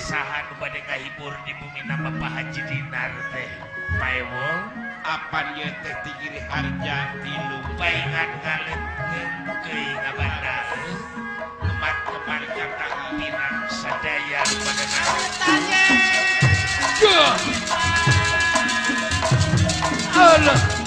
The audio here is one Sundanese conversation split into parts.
saha nu bade ngahibur di bumi nama Pak Haji Dinar teh paewol apa dia teh tigiri harja tilu paingan ngalet ngeukeui ngabanda kemat-kemat kata pinang sadaya pada tanya Allah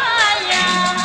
Wayang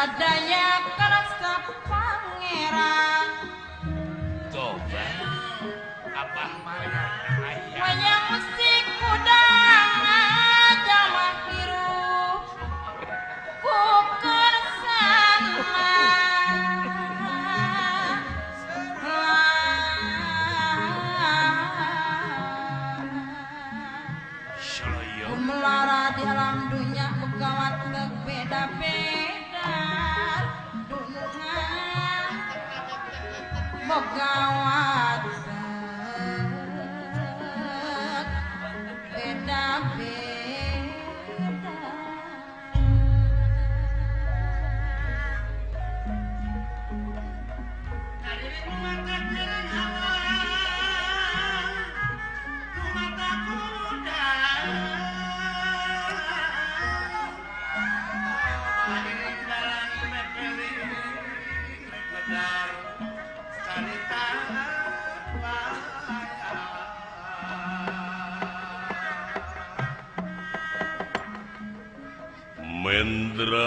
sadaya karasa pangeran coba abah mana ayah wayang musik kudang jamah hirup bukan sana Soloyo melara di alam dunia begawat berbeda-beda dunia begawat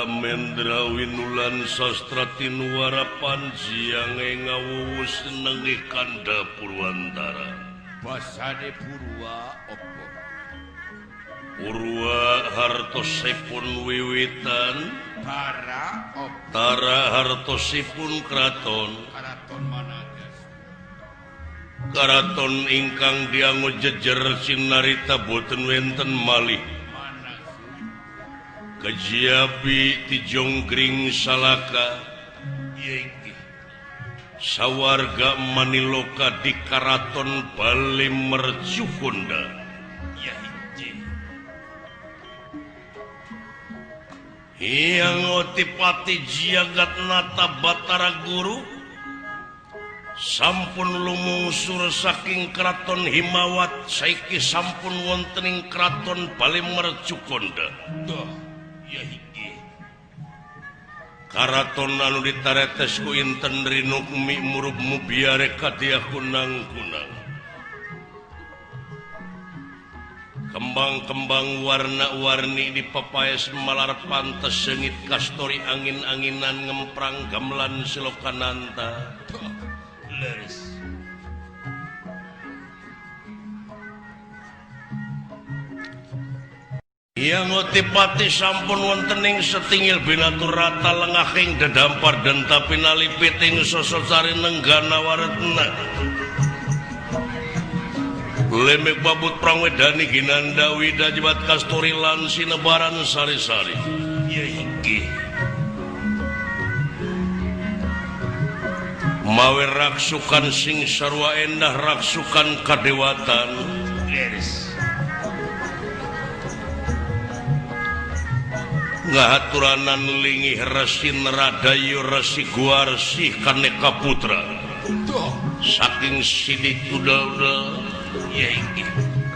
Mendra winulan sastra tinuara panjiang ngawuwus nenggih kanda Purwantara basane Purwa opo Purwa hartosipun wiwitan Tara opo Tara hartosipun kraton karaton managas karaton ingkang diango jejer sinarita boten wenten malih Kejiapi Tijonggring Salaka Yengki sawarga Maniloka di Karaton Bali Mercukonda ya hiji Hyang Otipati Jagatnata Batara Guru sampun lumungsur saking Keraton Himawat saiki sampun wontening Keraton Bali Mercukonda doh ya hiji Karaton anu ditaretes ku inten rinukmi murub mubiare kadia kunang-kunang kembang-kembang warna-warni di papayas malar pantes sengit kastori angin-anginan ngemprang gamelan silokananta leres Yang Otipati sampun wontening setingil binatur rata lengahing dedampar dan tapi nalipiting sososari nenggana waretna lemek babut prangwedani ginanda wida jebat kasturi lan sinebaran sari-sari ya hiji mawe raksukan sing sarwa endah raksukan kadewatan leres ngahaturanan lingih resi neradayu resi guarsi kaneka putra saking sidik udah ya hiji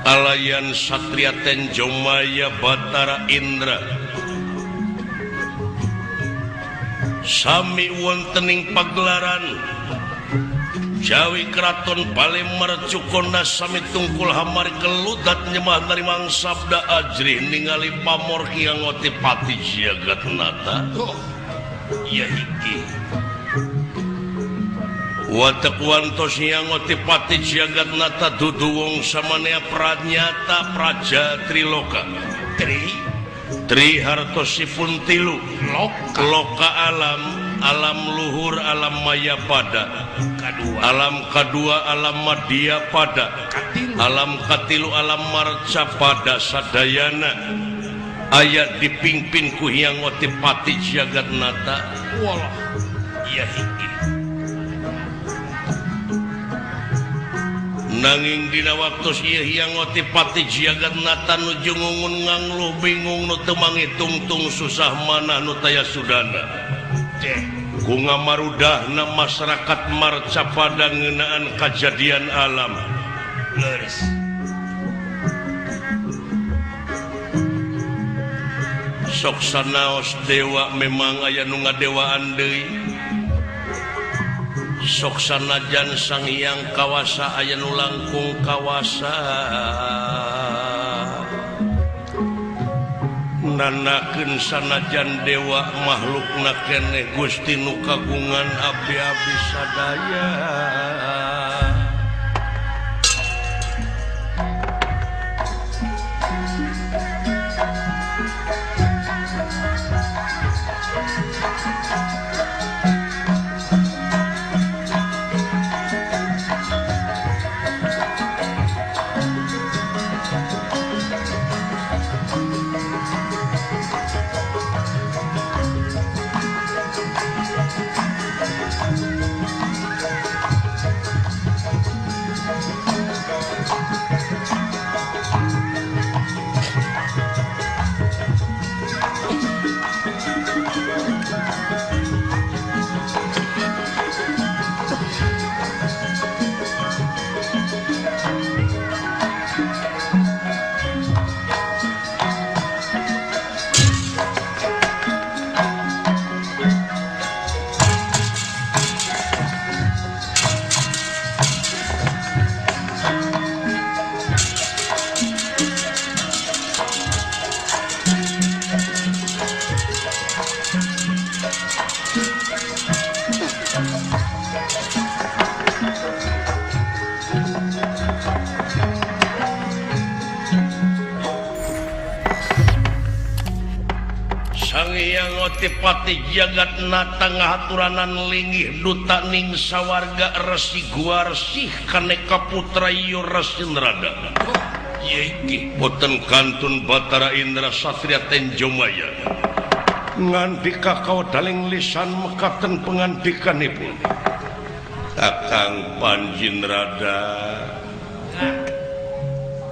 kalayan satria tenjomaya batara indra sami wontening pagelaran Jawi Keraton Bali Mercukonda sami tungkul hamari keludat nyemah narimang sabda ajrih ningali pamor Hyang Otipati Jagatnata ya hiji watek wantos Hyang Otipati Jagatnata dudu wong samanea pranyata praja Triloka Tri hartosipun tilu loka alam luhur alam maya pada alam kedua alam madya pada alam katilu alam marca pada sadayana ayat dipimpin ku Hyang Otipati Jagatnata walah ya hiji nanging dina waktu ieu Hyang Otipati Jagatnata nuju ngungun ngangluh bingung nu teu mangitung-tung susah manah nu taya sudana ku ngamarudahna masyarakat marca pada ngeunaan kajadian alam leres sok sanaos dewa memang aya nu ngadewaan deui sok sanajan Sang Hyang kawasa aya nu langkung kawasa nanakeun sanajan dewa makhlukna keneh Gusti nu kagungan abdi-abdi sadaya. Pati jagat nata ngahaturanan linggih duta ning sawarga Resi Guarsih kaneka putra ieu Rasindrada. Yeiki boten kantun Batara Indra Satria Tenjomaya. Ngandika kau daling lisan mekaten pengandikanipun. Kakang Panjindrada.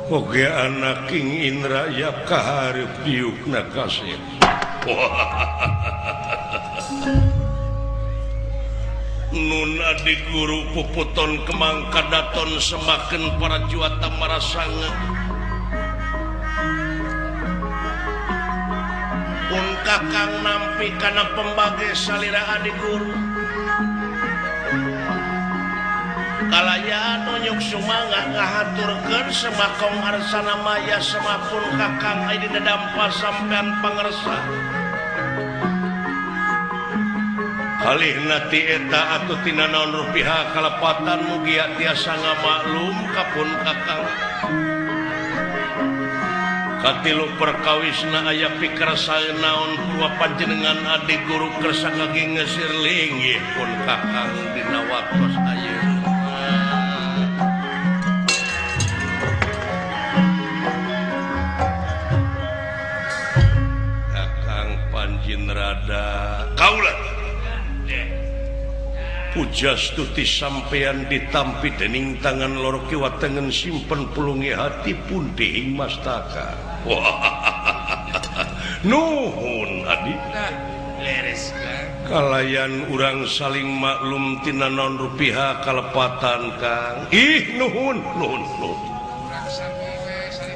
Oge anak King Indra ya kaharep diukna kasih. Nun adi guru puputon kemangka daton semakin para juata marasanga pun kakang nampi kana pembage salira adi guru kalayaan onyok sumangga ngahaturkeun semakong arsana maya semapun kakang adi dadampa sampean pangersa kalih nati eta atuh tina naon rupiah kalepatan mugia tiasa ngamaklum kapun kakang katilu perkawisna aya pikersaeun naon kula panjenengan adi guru kersa ngageungeusir linggih pun kakang dina waktos ayeuna Kakang Panjindrada kaula pujas tuti sampean ditampi dening tangan loro kiwa tengen simpen pulungi hati pun dihing mastaka. Nuhun adi. Leres Kalayan urang saling maklum tina naon rupiah kalepatan Kang. Ih nuhun.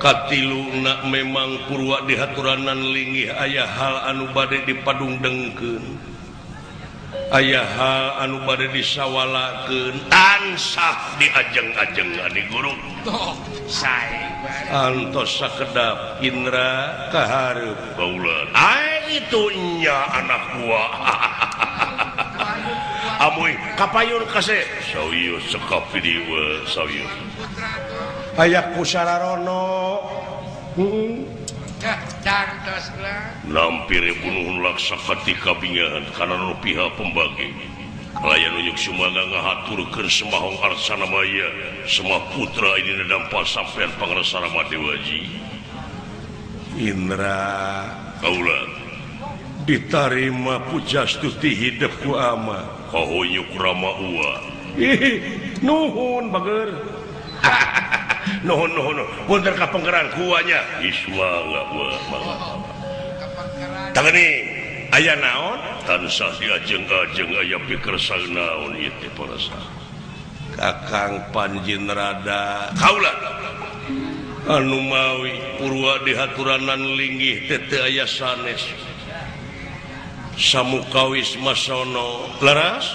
Katilu nak memang purwa dihaturanan linggih aya hal anu bade dipadungdengkeun. Aya hal anu bade disawalakeun tansah diajeng-ajeng adi guru. Toh, sae Antos sakedap Indra kaharep baulan. Itu nya anak gua. Amoy kapayun kase. Sawius sekapi dieu sawius. Aya kusararono. Dantos lah. Nampire bunuhun laksa katika bingahan kana rupiah pembagi. Kalayan unyuk sumangga ngahaturkeun semahong arsana maya semua putra ini nadampa sampean pangrasa Ramadewaji. Indra kaula ditarima pujastuti hidup ku ama kahoyuk Rama Uwa. Nuhun bager. Nuhun punten kapengkeran kuanya ismangga mangga tangani aya naon tansah diajeng-ajeng aya pikersaeun naon ieu teh parasa Kakang Panjindrada kaula anu mawi purwa dihaturanan linggih teh teu aya sanes samukawis masono leras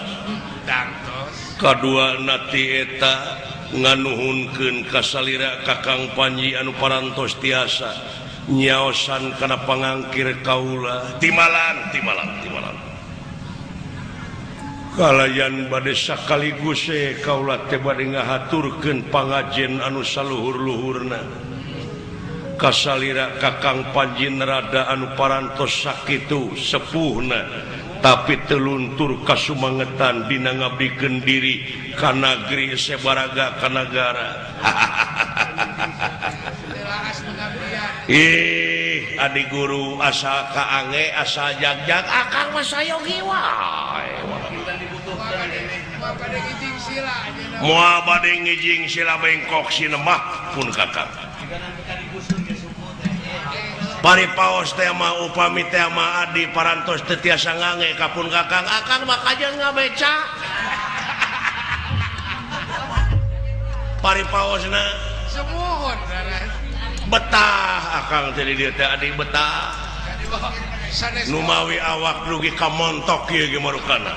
Dantos kadua nati eta nganuhunkeun kasalira Kakang Panji anu parantos tiasa nyaosan kana pangangkir kaula timalan kalayan bade sakaligus kaula teh bade ngahaturkeun pangajen anu saluhur-luhurna kasalira Kakang Panjin Rada anu parantos sakitu sepuhna tapi teluntur kasumangetan dina ngabdikeun diri ka nagri sebaraga ka nagara. Adi guru asa kaange asa jagjag akang mah sayogi wae. Moal bade ngijing sila bengkok sinemah pun kakang. Paripaos teh mah upami teh mah adi parantos teu tiasa ngange kapun kakang akang mah kajen ngabeca. Paripaosna semuhun betah akang teh dieu teh adi betah. Nu mawi awak dugi ka montok ieu ge marukana.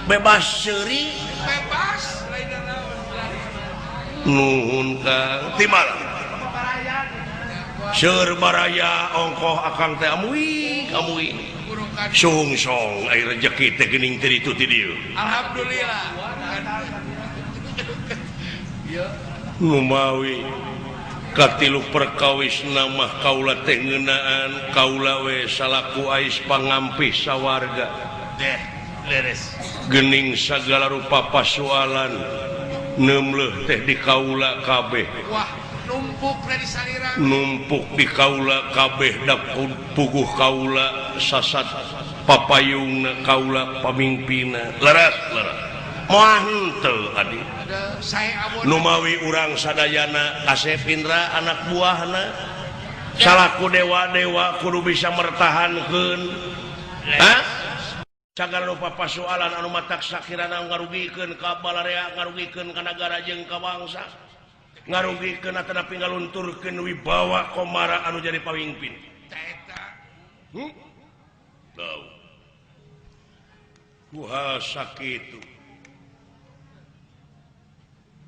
Bebas seuri bebas nuhun Kang timal seur baraya ongkoh akang teh amuing sungsong ai rezeki teh geuning teh ditu ti dieu alhamdulillah nu mawi katilu perkawisna mah kaula teh ngeunaan kaula we salaku ais pangampih sawarga deh leres geuning sagala rupa pasualan neumleuh teh di kaula kabeh. Wah numpuk dari salira numpuk di kaula kabeh da puguh kaula sasat papayungna kaula pamimpina leres moal henteu adi nu mawi urang sadayana Asep Indra anak buahna salaku dewa-dewa kudu bisa mertahankeun sagala rupa pasualan anu matak sakirana ngarugikeun ka balarea ngarugikeun ka nagara jeung ka bangsa ngarugikeun atanapi ngalunturkeun wibawa komara anu jadi pamimpin tau kuha sakitu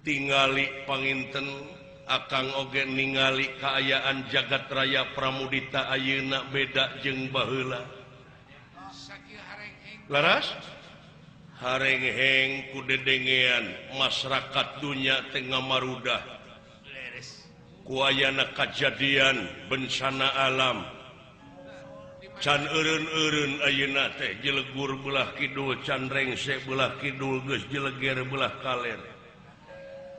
tingali panginten akang oge ningali kaayaan jagat raya Pramudita ayeuna beda jeung baheula laras hareng-heng ku dedengean masyarakat dunya teh ngamarudah ku ayana kajadian bencana alam can eureun-eureun ayeuna teh jelegur belah kidul can rengse belah kidul geus jeleger belah kaler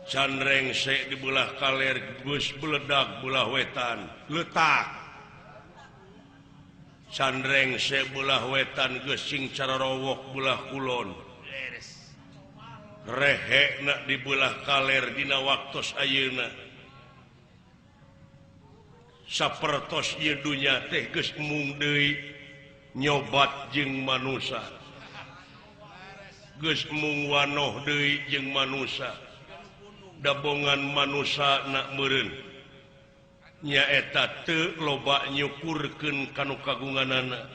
can rengse di belah kaler geus beledag belah wetan letak Candreng sebelah wetan gesing cara rowok belah kulon rehek nak di belah kaler dina waktos ayeuna sapertos ieu dunya teh geus mung deui nyobat jeung manusia geus mung wanoh deui jeung manusia dabongan manusia nak meureun nyaeta teu loba nyukurkeun kanu kagunganana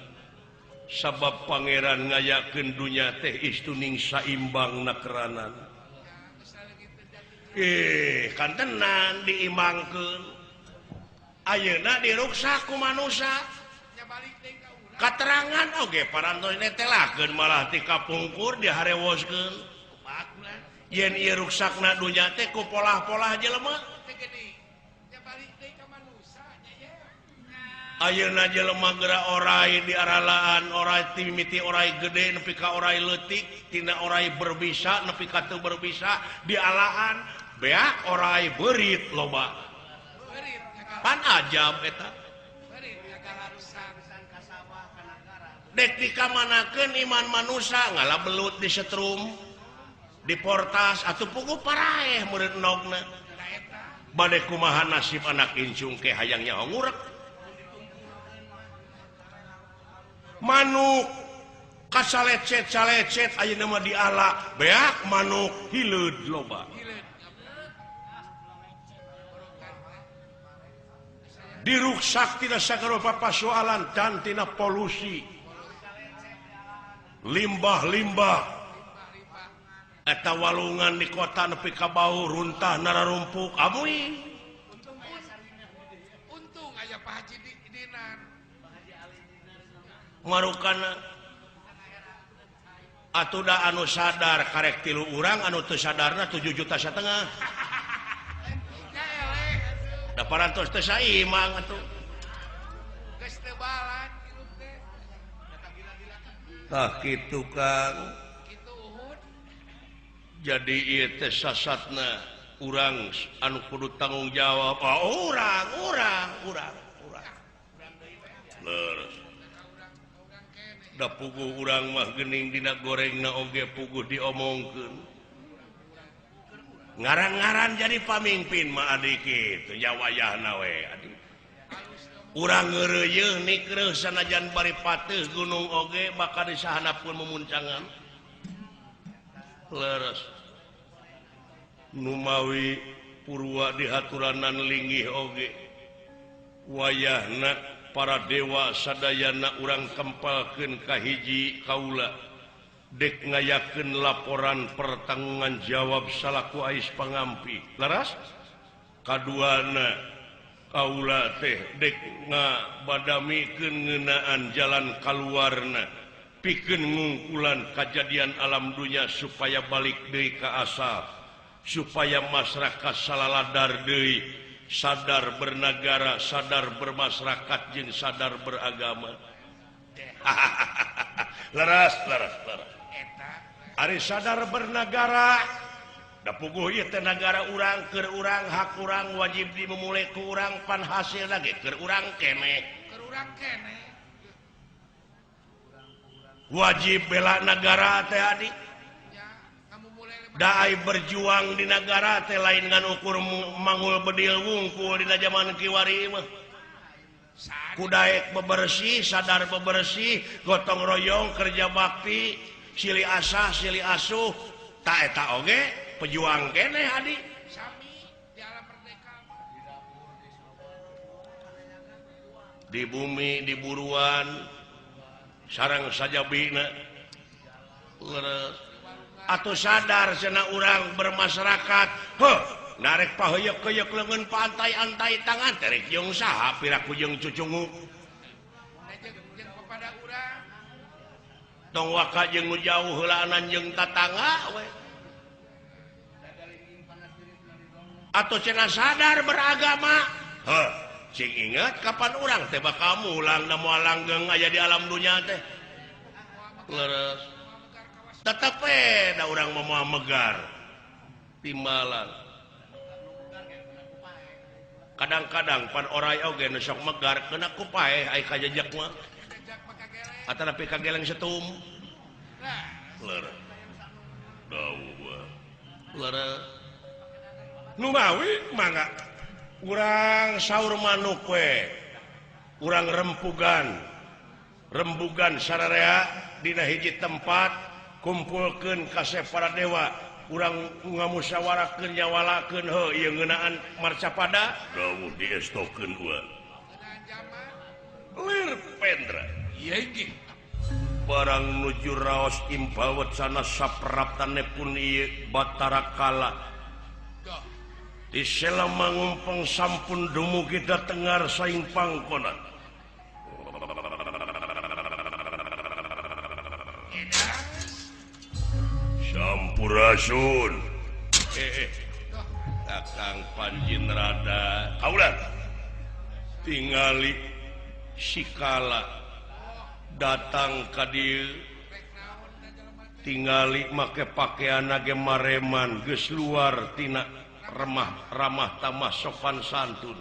sabab pangeran ngayakeun dunya teh istuning saimbang nakeranan kan tenan diimangkeun ayeuna diruksak ku manusia katerangan oge parantos netelahkeun malah ti kapungkur diharewoskeun yen ieu ruksakna dunya teh ku polah-polah jelema ayeuna jelema geura orai di aralaan orai timiti orai gede nepi ka orai leutik tina orai berbisa nepi ka teu berbisa di alaan beak orai beurit loba pan ajab eta dek dikamanakeun iman manusia ngalah belut di setrum di portas atuh puguh paraeh meureun nogna bade kumaha nasib anak incung ke hayang nyaho ngurek manuk kasalecet-calecet ayeuna mah diala beak manuk hileud loba diruksak tina sagarupa pasoalan dan tina polusi limbah-limbah eta walungan di kota nepi ka bau runtah nararumpuk amuy marukana atuh anu sadar karek 3 urang anu teu sadarna 7,5 juta da parantos teu saimang atuh geus teu balan kitu teh tah kitu Kang kitu uhud jadi ieu teh sasatna urang anu kudu tanggung jawab urang leres da puguh urang mah geuning dina gorengna oge puguh diomongkeun ngaran-ngaran jadi pamimpin mah adi kitu nya wayahna we adi urang ngeureuyeun nikreuh sanajan bari pateuh gunung oge bakal disahanapeun memuncangan leres numawi purwa dihaturanan linggih oge wayahna para dewa sadayana urang kempalkeun ka hiji kaula dek ngayakeun laporan pertangungan jawab salaku ais pangampi laras kaduana kaula teh dek ngabadamikeun ngeunaan jalan kaluarna pikeun ngungkulan kajadian alam dunya supaya balik deui ka asal supaya masyarakat salaladar deui sadar bernegara, sadar bermasyarakat, jeung sadar beragama. Leres. Ari sadar bernegara, da puguh ieu teh nagara urang keur urang hak urang wajib dimulai ku urang pan hasilna ge keur urang keneh. Wajib bela negara teh adi. Daai berjuang di negara teh lain ngan ukur mangul bedil wungkul dina zaman kiwari mah kudaek bebersih sadar bebersih gotong royong kerja bakti silih asah silih asuh tak eta oge pejuang keneh adi sami di alam merdeka di bumi di buruan sareng sajabina leres atau sadar cenah urang bermasyarakat narek paheuyeup-heuyeup leungeun pantai antai tangan terek jeung saha piraku jeung cucungu jeung kepada urang tong waka jeung nu jauh heulaanan jeung tatangga we atau cenah sadar beragama cing inget kapan urang teh bakal mulang da moal langgeng aya di alam dunya teh leres tetep da urang moal megar timbalan kadang-kadang pan oray oge nu sok megar kena kupae ai kajejek mah atanapi kageleng setum leres dawa leres numawi mangga urang saur manuk we urang rembugan sararea dina hiji tempat kumpulkeun kasep para dewa urang ngamusyawarakeun nyawalakeun ieu ngeunaan marcapada dawuh diestokeun ua lir pendra ieu ge barang nuju raos impawet sana sapraptane pun ieu batara kala disela mangumpeng sampun dumugi da tengar saing pangkonan Sampurasun Kakang Panjin Rada kaulah tingali sikala datang ka dieu tingali make pakaianna ge mareman geus luar tina ramah tamah sopan santun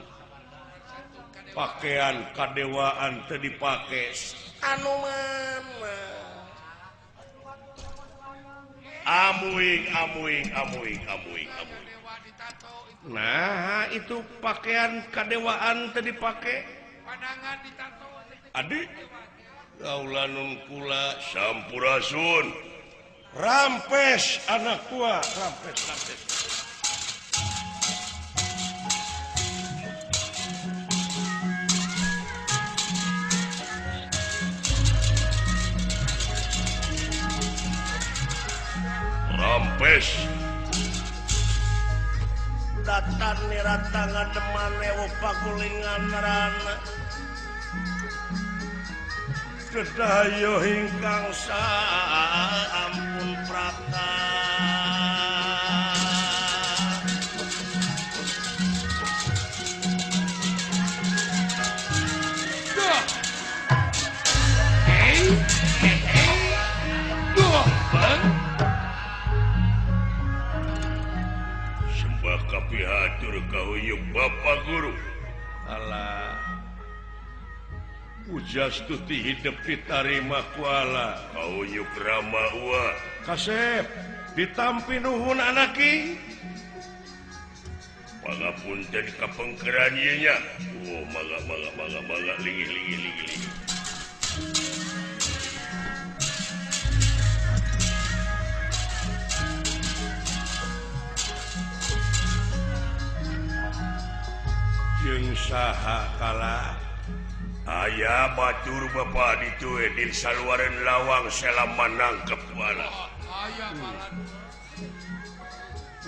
pakaian kadewaan teu dipake anu mana amuing. Nah, itu pakaian kadewaan tadi pakai. Pandangan ditato. Adik, gaulanun kula sampurasun. Rampes anak tua, rampes. Rampes datan nirata ngademane pagulingan rana Sedayo ingkang sampun prata sembah kapihatur kahuyuk Bapak Guru. Alah Pujastuti hidup ditarima kuala kahuyuk Rama Uwa Kasep ditampi nuhun anaki pangapunten kapengkeran ieu nya. Oh mangga linggih. Jeung saha kala aya batur Bapak ditu di saluareun lawang selama nangkep wala.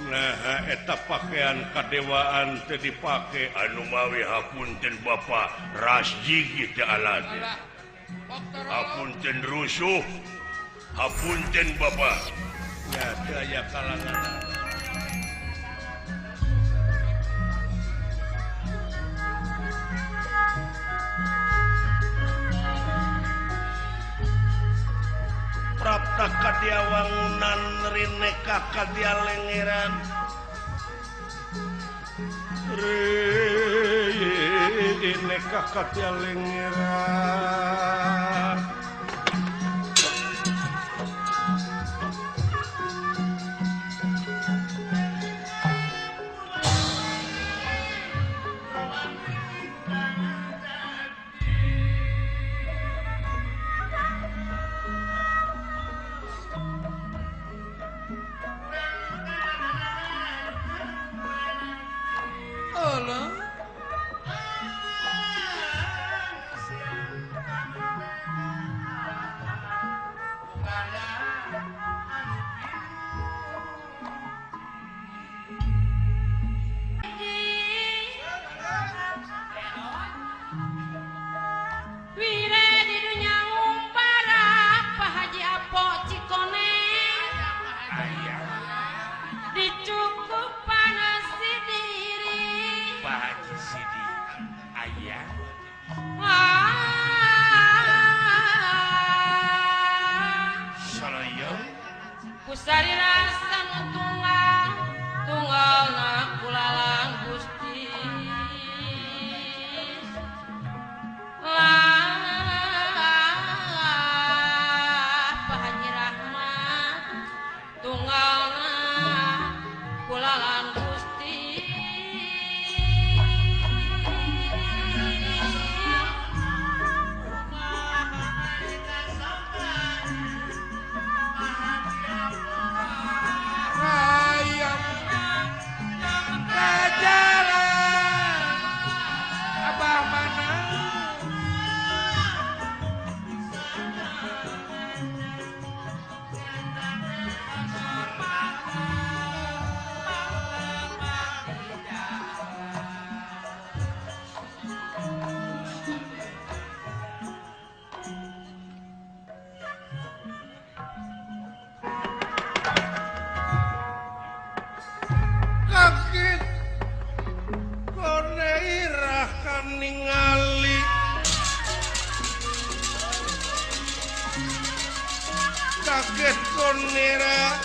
Nah eta pakaian kadewaan teu dipake anu mawi hapunten Bapak ras jigi teu alade. Hapunten rusuh. Hapunten Bapak. Ya teu aya kalangan. Prapta kadia wangunan rineka kadia lengeran rineka kadia lengeran Kusari rasa tunggal na kulalang Gusti Pak Haji Rahmat tunggal na kulalang Gusti kaget konera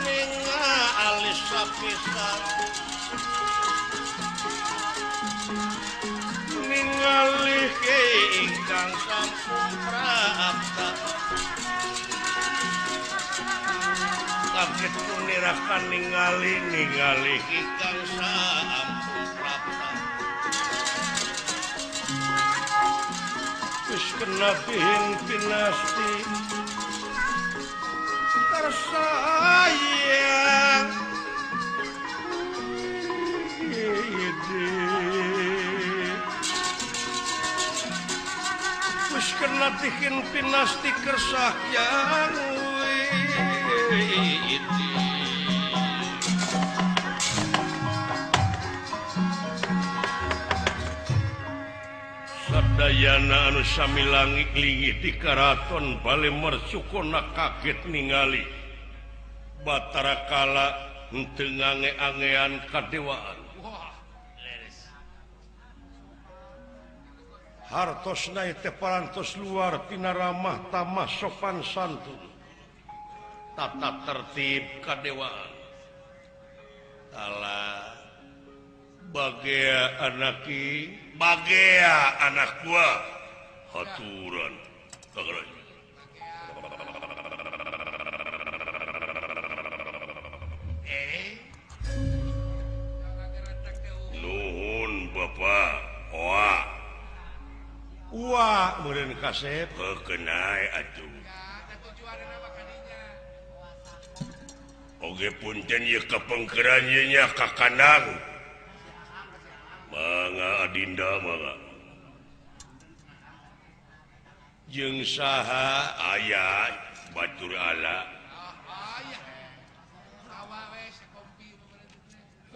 ningali sapisan ningali ingkang sampun prapta kaget konera kan ningali ingkang sampun prapta wis kena pinasti tersayang wis kena pinasti kersayang sadayana anu sami langit-lingit di karaton bale mercukona kaget ningali Batara Kala henteu ngange-angean kadewaan. Hartosna teh parantos luar tina ramah tamah sopan santun. Tata tertib kadewaan. Tala bagea anaki, bagea anak gua haturan. Nuhun Bapak. Wah, meureun kasep kenai atuh. Oge punten ieu kapengkeran ieu nya ka kandang. Mangga Adinda mangga. Jeung saha aya batur ala?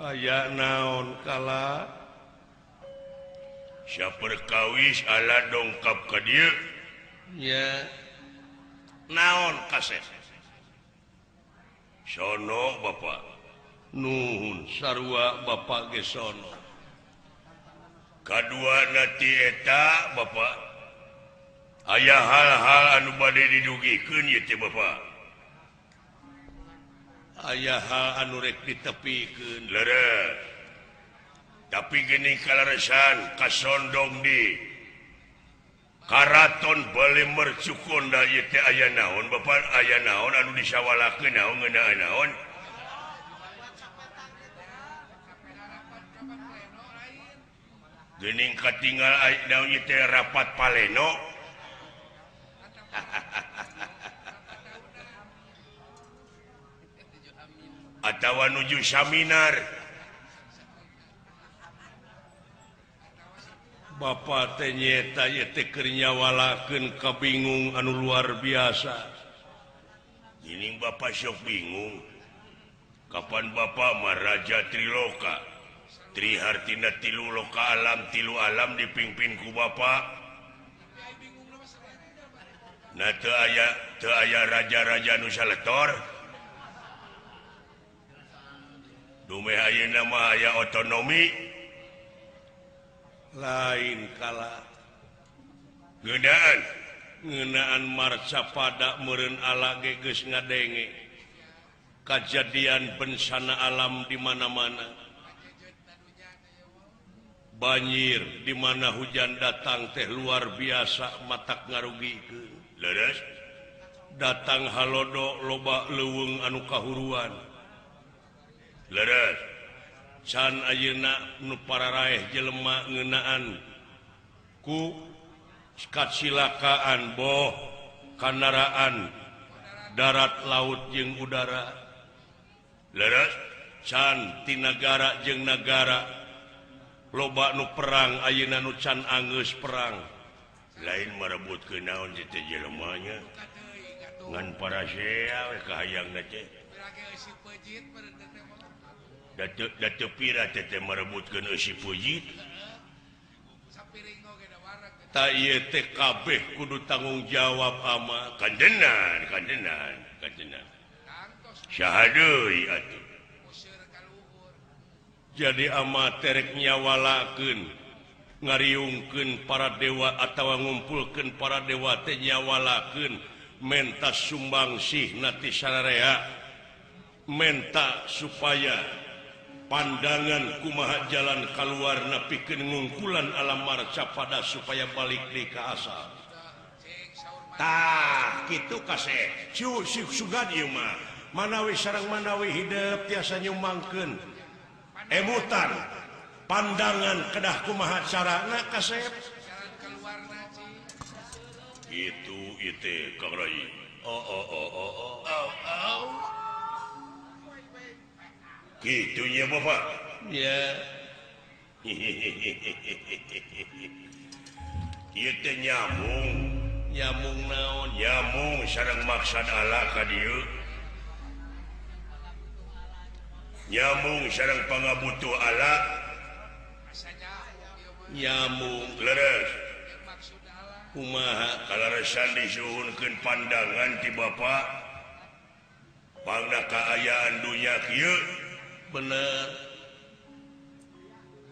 Aya naon kala? Saperkawis ala dongkap ka dieu. Nya. Naon kasep? Sono Bapak. Nuhun sarua Bapak ge sono. Kaduana ti eta Bapak. Aya hal-hal anu bade didugikeun ieu teh Bapak. Aya hal anu rek ditepikeun. Leres. Tapi gini kalaresan kasondong di karaton bale mercukonda ieu teh aya naon Bapak? Aya naon anu disawalakeun naon ngeunaan naon? Geuning katinggal naon ieu teh rapat paleno. Atawa nuju seminar. Bapak teh nyeta ieu teh keur nyawalakeun kabingung anu luar biasa. Ini Bapak sok bingung. Kapan Bapak mah Raja Triloka? Trihartina tilu loka alam, tilu alam dipimpin ku Bapak. Nah teu aya raja-raja anu saletor. Dumeh ayeuna mah aya otonomi. Lain kala ngeunaan marca pada meureun ala ge geus ngadenge kajadian bencana alam di mana-mana. Banjir di mana hujan datang teh luar biasa matak ngarugikeun. Leres datang halodo loba leuweung anu kahuruan. Leres can ayeuna nu pararaeh jelema ngeunaan ku kacilakaan boh kandaraan darat laut jeung udara. Leres can ti nagara jeung nagara loba nu perang ayeuna nu can anggeus perang. Lain marebutkeun naon teh jelema nya ngan parasea we kahayangna teh. Datu pira teh marebutkeun eusi pujit. Ta ieu teh kabeh kudu tanggung jawab ama kandenan. Saha deui atuh. Jadi ama terek nyawalakeun ngariungkeun para dewa atawa ngumpulkeun para dewa teh nyawalakeun menta sumbangsih nati sararea menta supaya pandangan kumaha jalan kaluarna pikeun ngungkulan alam marca pada supaya balik deui ka asal. Tah kitu kaseh sugad ieu mah manawi sareng manawi hidup tiasa nyumbangkeun emutan pandangan kedah kumaha carana kasep itu Kang Rai. Gitu ya Bapak. Ya. Ieu teh nyamung naon? Nyamung sareng maksud Allah ka dieu. Nyamung sareng pangabutuh Allah. Nyamung leres kumaha kalaresan disuhunkeun pandangan ti Bapak pangda kaayaan dunya kieu bener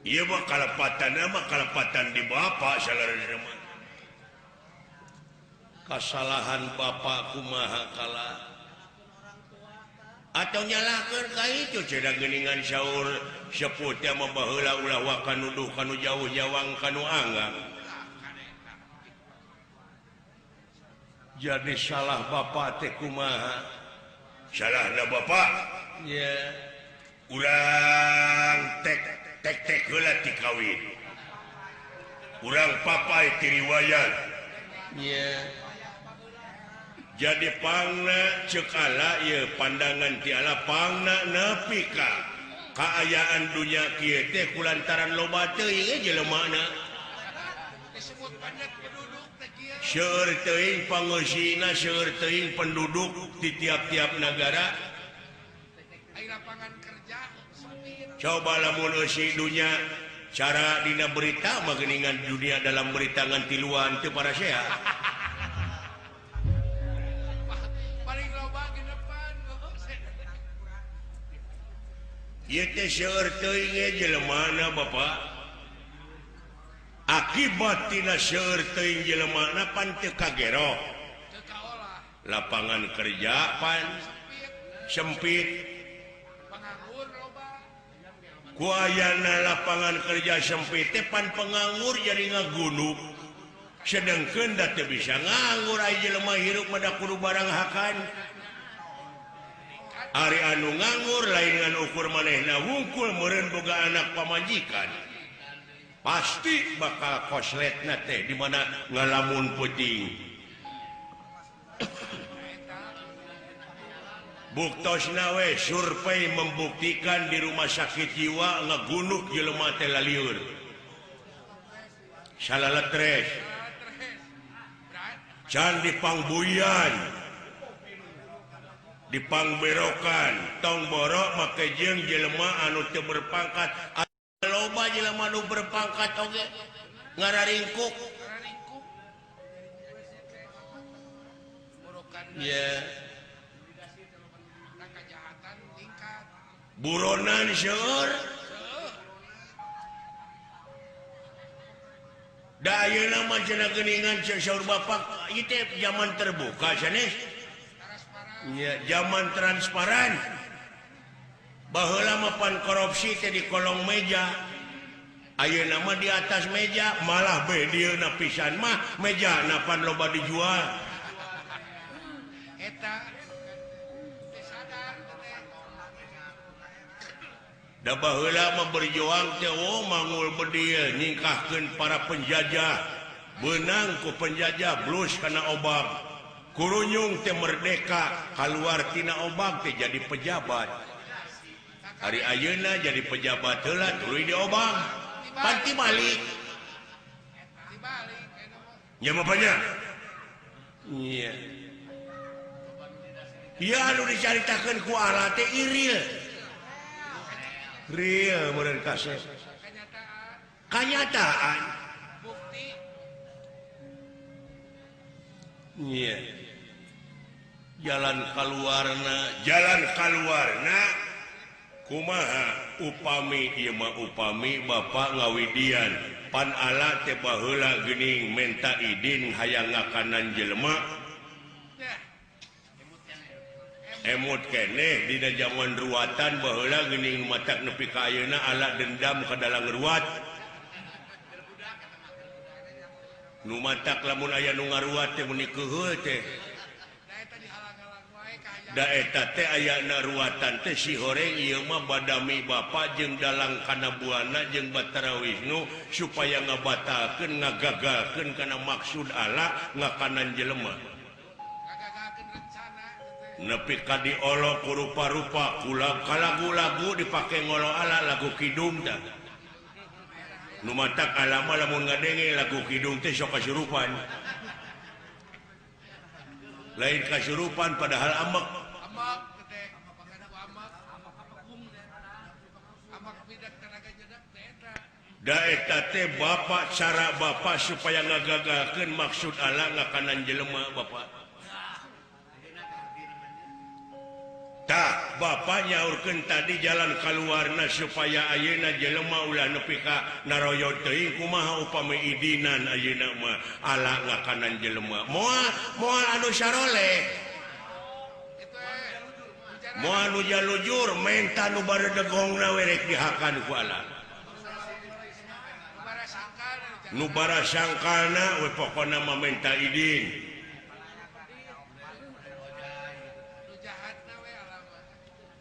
ieu mah kalepatan di Bapak salaresna mah kasalahan Bapak kumaha kala atau nyalakeun ka itu cenah geuningan saur sepuh teh mah baheula ulah wakan nuduh kanu jauh jawang kanu anggang jadi salah Bapak teh kumaha salahna Bapak ya urang tek heula ti kawin urang papai ti riwayat ya jadi pangna cekala ya pandangan tiala pangna nepi ka kaayaan dunya kieu teh kulantaran loba teuing jelemana disebut banyak penduduk teh kieu seueur teuing pangeusina seueur teuing penduduk di tiap-tiap negara aya lapangan kerja sempit coba lamun eusi dunya cara dina berita mah geuningan dunia dalam berita ngan tiluan teu para sehat paling loba ke depan ieu teh seueur teuing jelemana Bapak akibat tina seueur teuing jelemana pan teu kagero teu kaolah lapangan kerja pan sempit penganggur loba ku ayana lapangan kerja sempit teh pan penganggur jadi ngagunuk sedengkeun da teu bisa nganggur aya jelema hirup mah da kudu barang hakan ari anu nganggur lain ngan ukur manehna wungkul meureun boga anak pamajikan pasti bakal kosletna teh di mana ngalamun puting buktosna we survei membuktikan di rumah sakit jiwa ngagunuk jelema teh lalieur salaletres can dipangbuyan dipangberokan tong borok make jeung jelema anu teu berpangkat loba jelema anu berpangkat oge ngararingkuk ringkuk burukan ya kejahatan tingkat buronan seueur da ayeuna mah cenah geuningan saur Bapak ieu teh zaman terbuka sanes ya zaman transparan baheula mah pan korupsi teh di kolong meja ayeuna mah di atas meja malah bedieuna pisan mah mejana pan loba dijual eta sadar teh da baheula mah berjuang teh mangul bedieu nyingkahkeun para penjajah beunang ku penjajah blus kana obag kurunyung teh merdeka kaluar tina obag teh jadi pejabat hari ayeuna jadi pejabat heula tuluy di obag panti balik dibalik eta mah nya mah banyak iya ieu anu dicaritakeun ku Allah teh iril real meureun kaset kanyataan bukti iya jalan kaluarna kumaha upami ieu mah upami Bapak ngawidian pan ala teh baheula geuning menta idin hayang ngakanan jelema emut keneh dina zaman ruatan baheula geuning matak nepi ka ayeuna ala dendam ka dalang ruat nu matak lamun aya nu ngaruat teh muni keuheuh teh da eta dihalang-halang wae kahayang da eta teh ayana ruatan teh si horeng ieu mah badami Bapa jeung dalang kana buana jeung Batara Wisnu supaya ngabatalkeun ngagagalkeun kana maksud Allah ngakanan jelema ngagagakeun rencana teh nepi ka diolok ku rupa-rupa kalagu-lagu dipake ngolo ala lagu kidung tah nu matak alama lamun ngadenge lagu kidung teh sok kasurupan lain kasurupan padahal amek amak teh amak amak bidak tenaga jedak teh eta daeta teh Bapak cara Bapak supaya ngagagalkeun maksud Allah ngakanan jelema Bapak. Tak Bapak nyaurkeun tadi jalan kaluarna supaya ayeuna jelema ulah nepi ka naroyo teuing kumaha upami idinan ayeuna mah Allah ngakanan jelema. Moal anu saroleh. Moal anu jalujur menta nu baredegongna we rek dihakan ku Allah. Nu bara sangkalna we pokona mah menta idin.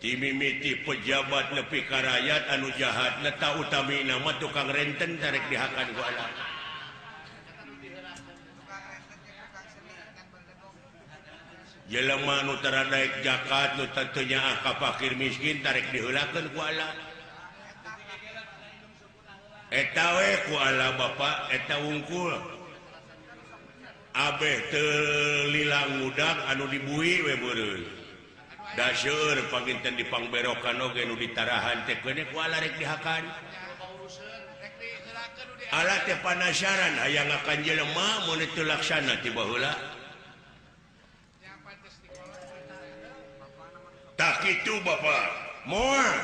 Timimiti pejabat nepi ka rakyat anu jahat neta utami nama tukang renten tarek dihakan ku Allah. Jelema nu tara daek zakat nu teu nyaah ka fakir miskin tarek diheulakeun ku Allah. Eta we ku Allah Bapak eta wungkul. Abeh teu lilang mudak anu dibui we beureun. Da seueur panginten dipangberokan oge nu ditarahan teh keune ku Allah rek dihakan. Allah teh panasaran hayang akan jelema mun teu laksana ti baheula. Tak kitu Bapak. Moal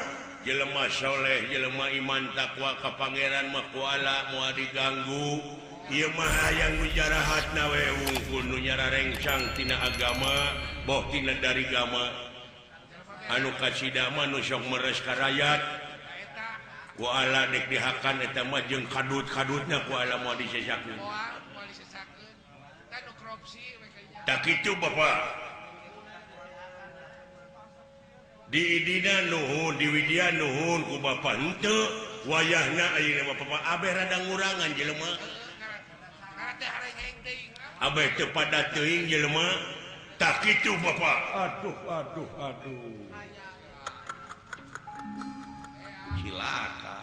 jelema saleh, jelema iman takwa ka pangeran mah ku Allah moal diganggu. Ieu mah hayang nu jarahatna we wungkul nu nyararengsang tina agama, boh tina dari agama. Anu kasida mah nu sok meres ka rakyat ku Allah dek dihakan eta mah jeung kadut-kadutna ku Allah moal disesakeun. Tak kitu Bapak. Di idina nuhun di widya nuhun ku Bapak henteu wayahna ayeuna Bapak abeh rada ngurangan jelema. Abeh teu pada teuing jelema. Tak kitu Bapak. Aduh. Cilaka.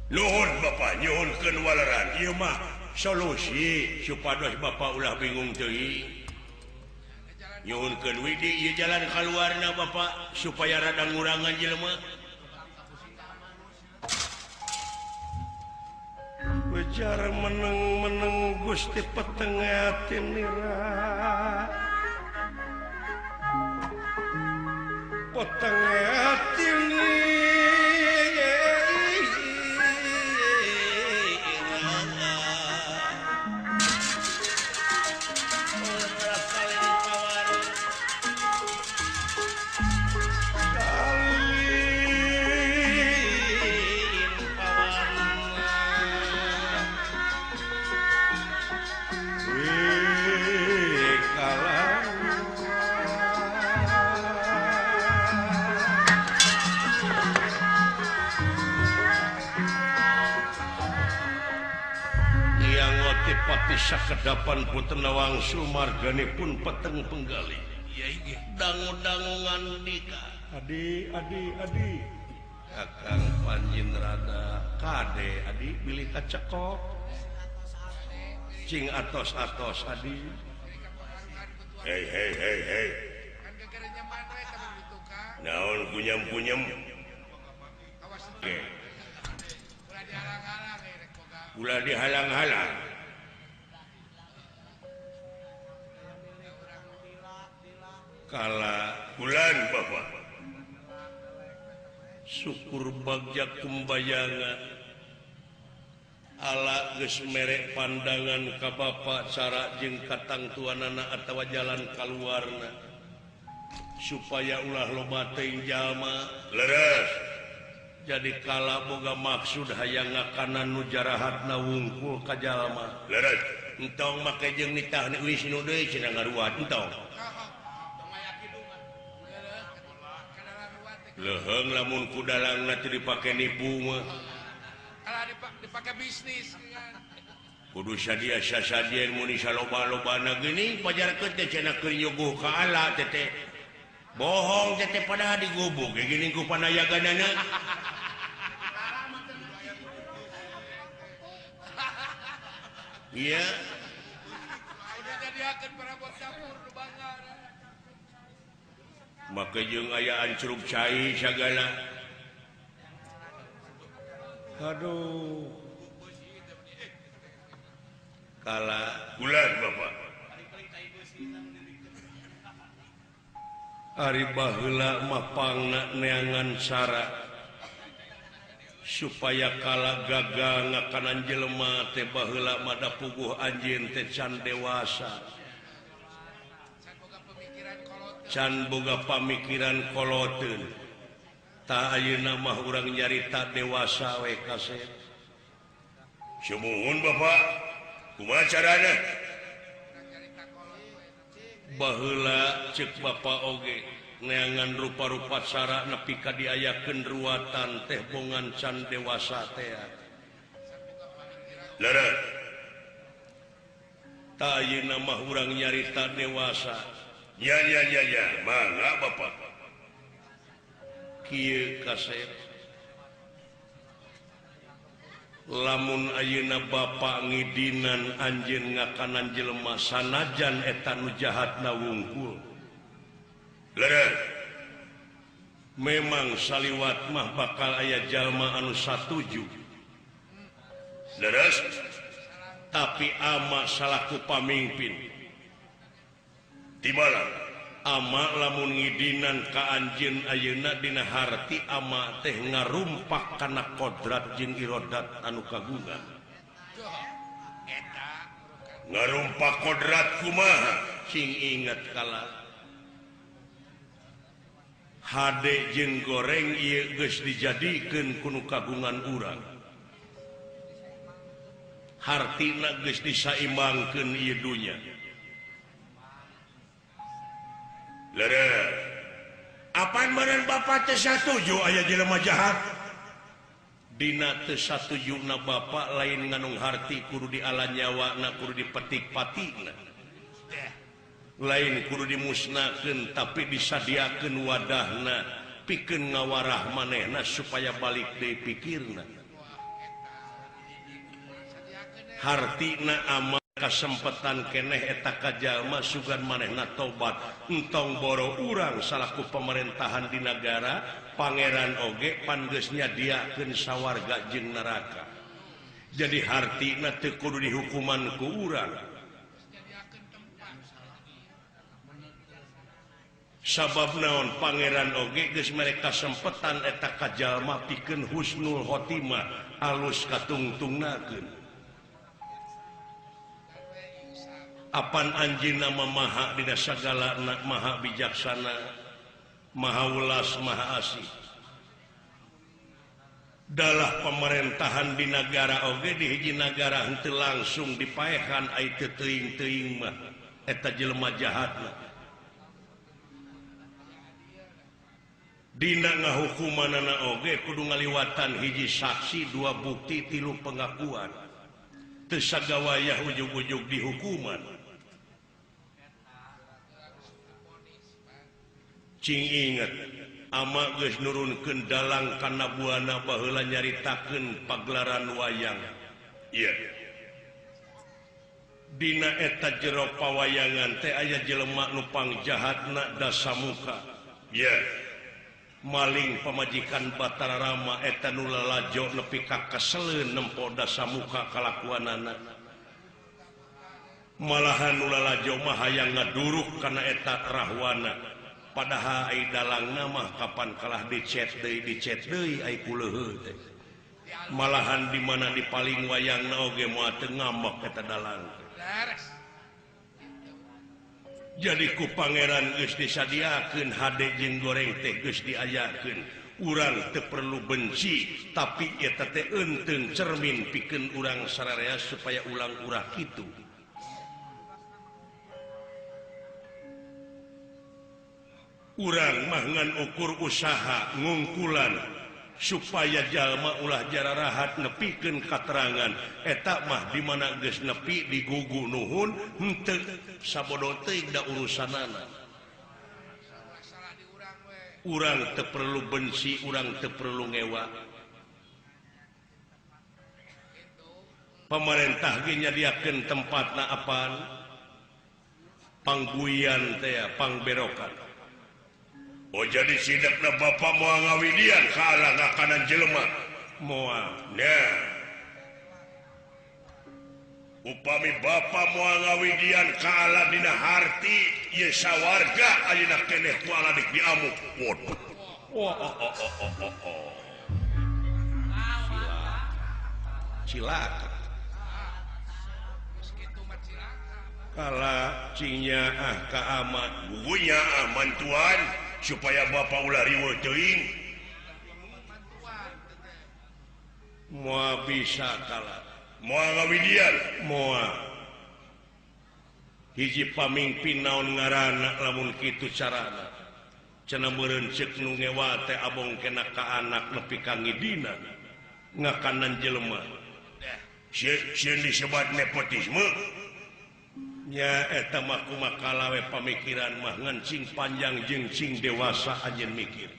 Nuhun Bapak, nyuhunkeun walaran. Ieu mah solusi supados Bapak ulah bingung teuing. Nyuhunkeun widi ieu jalan kaluarna Bapak supaya rada ngurangan jelema. Bejar meneng Gusti petengatin nira petengatin sakedapan putena wangsul marganipun peteng penggali. Dangu-dangungan dika. Adi. Kakang Panjin rada kade adi pilih kacekok. Cing atos adi. Hei. Naon punyem. Ulah dihalang-halang. Kala bulan Bapak syukur bagja kumbayangan ala geus merek pandangan ka Bapak cara jeung katang tuanana atawa jalan kaluarna supaya ulah loba teuing jalma leres jadi kala boga maksud hayang ngakanan nu jarahatna wungkul ka jalma leres entong make jeung nitah ni Wisnu deui cenah ngaruat entong. Leheng lamun kudalang nanti dipake nipu mah. Kalau dipake bisnis kan. Kudu sadia sasadien mun saloba-lobana geuning pajarkeun teh cenah keur nyuguh ka Allah teh. Bohong teh pada digubuk geuning ku panayaganana. Iya. Udah jadiakeun perabot dapur nu bangga. Maka jeung aya ancruk cai sagala Aduh kalah bulan Bapak Ari baheula mapangna neangan syarat supaya kalah gagal ngakanan jelema teh baheula mada puguh anjeun teh can dewasa can boga pamikiran koloteun tak ayeuna mah urang nyarita dewasa we kaset sumuhun Bapak kumaha carana baheula cek Bapak oge neangan rupa-rupa cara nepi ka diayakeun ruatan teh bongan can dewasa teh lara tak ayeuna mah urang nyarita dewasa ya mangga Bapak kieu kaset lamun ayeuna Bapak ngidinan anjeun ngakanan jelema sanajan eta nu jahatna wungkul leureuh memang saliwat mah bakal aya jalma anu satuju leres tapi ama salaku pamimpin timala ama lamun ngidinan ka anjeun ayeuna dina harti ama teh ngarumpak kana kodrat jeung irodat anu kagungan ngarumpak kodrat kumaha sing inget kala hade jeung goreng ieu geus dijadikeun ku nu kagungan urang hartina geus disaimbangkeun ieu dunya leureuh apaan meureun Bapak teh satuju aya jelema jahat dina teu satujuna Bapak lain nganung harti kudu dialan nyawana kudu dipetik patina lain kudu dimusnahkeun tapi disadiakeun wadahna pikeun ngawarah manehna supaya balik deui pikirna hartina amal kasempatan keneh eta ka jalma sugan manehna tobat entong boro urang salaku pemerintahan di negara pangeran oge pan geus nyadiakeun sawarga jeung neraka jadi hartina teu kudu dihukuman ku urang sabab naon pangeran oge geus mere kasempatan eta ka jalma pikeun husnul khotimah alus katungtungnakeun apan anjeunna mamaha dina sagalana maha bijaksana maha ulas maha asih dalah pemerintahan di negara oge di hiji negara henteu langsung dipaehan ai teu teuing-teuing mah eta jelema jahatna dina ngahukumanana oge kudu ngaliwatan hiji saksi dua bukti tilu pengakuan teu sagawayah ujug-ujug dihukuman cing inget ama geus nurunkeun dalang kana buana baheula nyaritakeun pagelaran wayang ieu dina eta jero pawayangan teh aya jelema nu pangjahatna dasamuka ieu maling pamajikan Batara Rama eta nu lalajo nepi ka keseleun nempo dasamuka kalakuanana malahan nu lalajo mah hayang ngaduruk kana eta rahwana padahal ai dalang mah kapan kalah dicet deui ai kuleuheut teh malahan di mana di paling wayangna oge moal teu ngambek eta dalang jadi ku pangeran geus disadiakeun hade jeung goreng teh geus diayakeun urang teu perlu benci tapi eta teh eunteung cermin pikeun urang sararea supaya ulang urang kitu urang mah ngan ukur usaha ngungkulan supaya jalma ulah jararahat nepikeun katerangan eta mah di mana geus nepi digugu nuhun henteu sabodo teuing da urusanana urang teu perlu benci urang teu perlu ngewa pemerintah ge nyadiakeun tempatna apaan pangguian teh pangberokan. Oh jadi sidapna Bapak moal ngawidian ka alang akanan jelema moal upami Bapak moal ngawidian kalah dina harti ieu sawarga ayeuna keneh ku aladik diamuk. Waduh. Cilaka. Kala cingnya ka amat gugunya mantuan supaya Bapak ulah riweuh teuing. Moal bisa kalah. Moal ngawidian, moal. Hiji pamimpin naon ngaranna lamun kitu carana. Cenah meureun ceuk nu ngewa teh abong kena ka anak nepi ka ngidina. Ngakanan jelema. Sieun disebat nepotisme. Nya eta mah kumaha we pamikiran mah ngan cing panjang jeung cing dewasa anjeun mikir.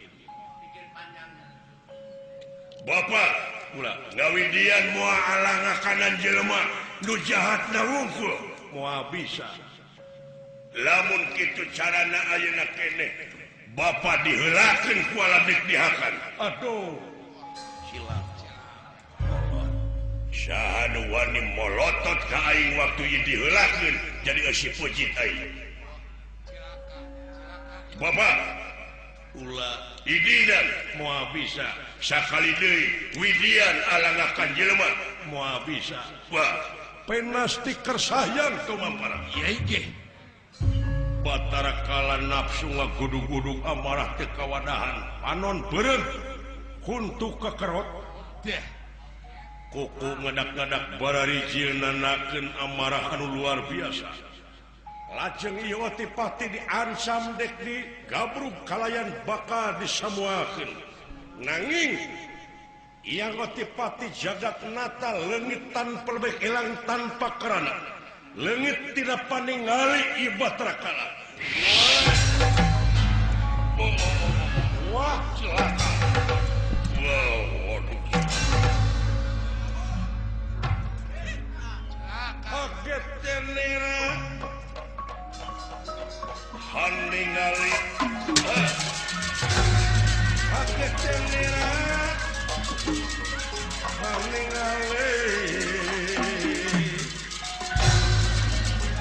Bapak ulah ngawidian moal alang ngakanan jelema nu jahatna wungkul moal bisa. Lamun kitu carana ayeuna keneh Bapak diheulakeun ku aladik dihakan. Aduh. Silap. Saha nu wani molotot ka aing waktu ieu diheulakeun jadi eusi pujit aing. Bapak ulah idinan moal bisa sakali deui widian alangakan jelema moal bisa. Wah, penasti kersayang tuh mampara. Ieu ge. Batara kala nafsu ngagudug-gudug amarah teu kawadahan panon beureum kuntu kekerot. Teh kuku ngadak-ngadak bararijil nanakeun amarah anu luar biasa. Lajeng ieu pati diancam dek di gabrug kalayan bakal disamuakeun. Nanging ieu pati jagat nata leungit tanpa lebih elang tanpa kerana. Leungit tidak paningali ieu batara kala. Wah, celaka. Waduh. Kaget tenera haningali kaget tenera haningali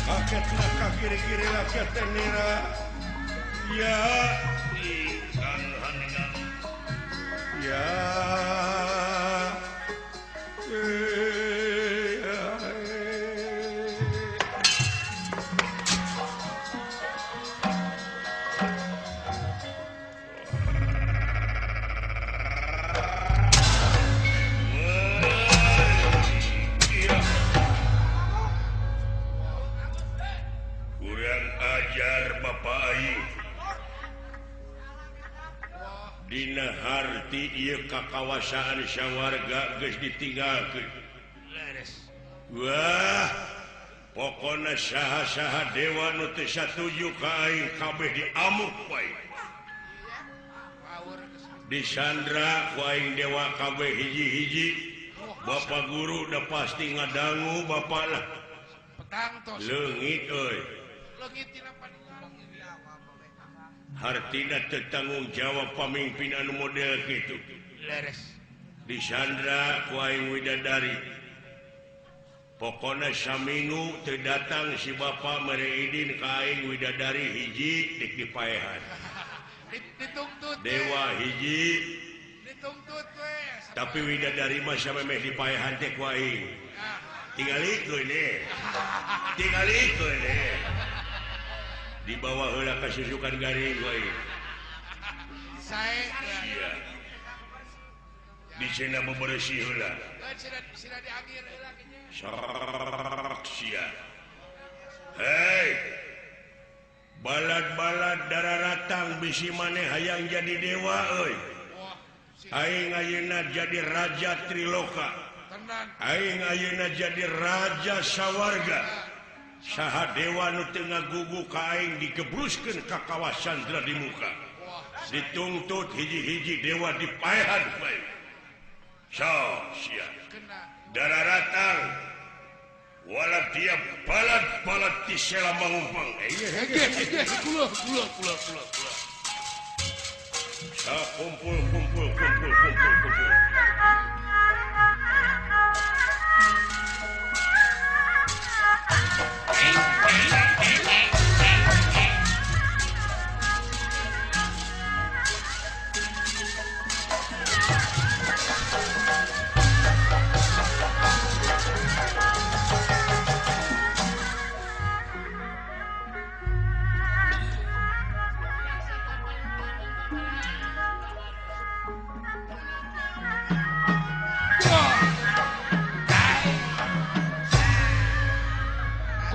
kaget nak kiri-kiri kaget tenera ya ikan haningali ya dina harti ieu kakawasaan sawarga geus ditinggalkeun. Wah, pokona saha-saha dewa nu teu satuju ka aing kabeh diamuk wae. Disandra ku aing dewa kabeh hiji-hiji. Bapak guru udah pasti ngadangu bapak lah. Leungit euy. Hartina tertanggung jawab pamimpin anu model gitu. Disandra ku aing widadari. Pokona saminggu terdatang si Bapak mereidin ka aing widadari hiji dik dipaehan. Dewa hiji. Tapi widadari mah samemeh dipaehan teh ku aing. Tingalikeun deh. Tingalikeun deh. Di bawah heula kasusukan garing wae. Sae sia. Di cenah bebersih heula. Cenah diagir heula kieu. Sia. Hei. Balad-balad dararatang bisi maneh hayang jadi dewa euy. Aing ayeuna jadi raja Triloka. Aing ayeuna jadi raja sawarga. Saha dewa nu teu ngagugu ka aing digebruskeun ka kawasan di muka. Dituntut hiji-hiji dewa dipaehan bae. So, sia. Dararatang wala dia balad-balad ti sela mangumpang. Kula. Sa kumpul.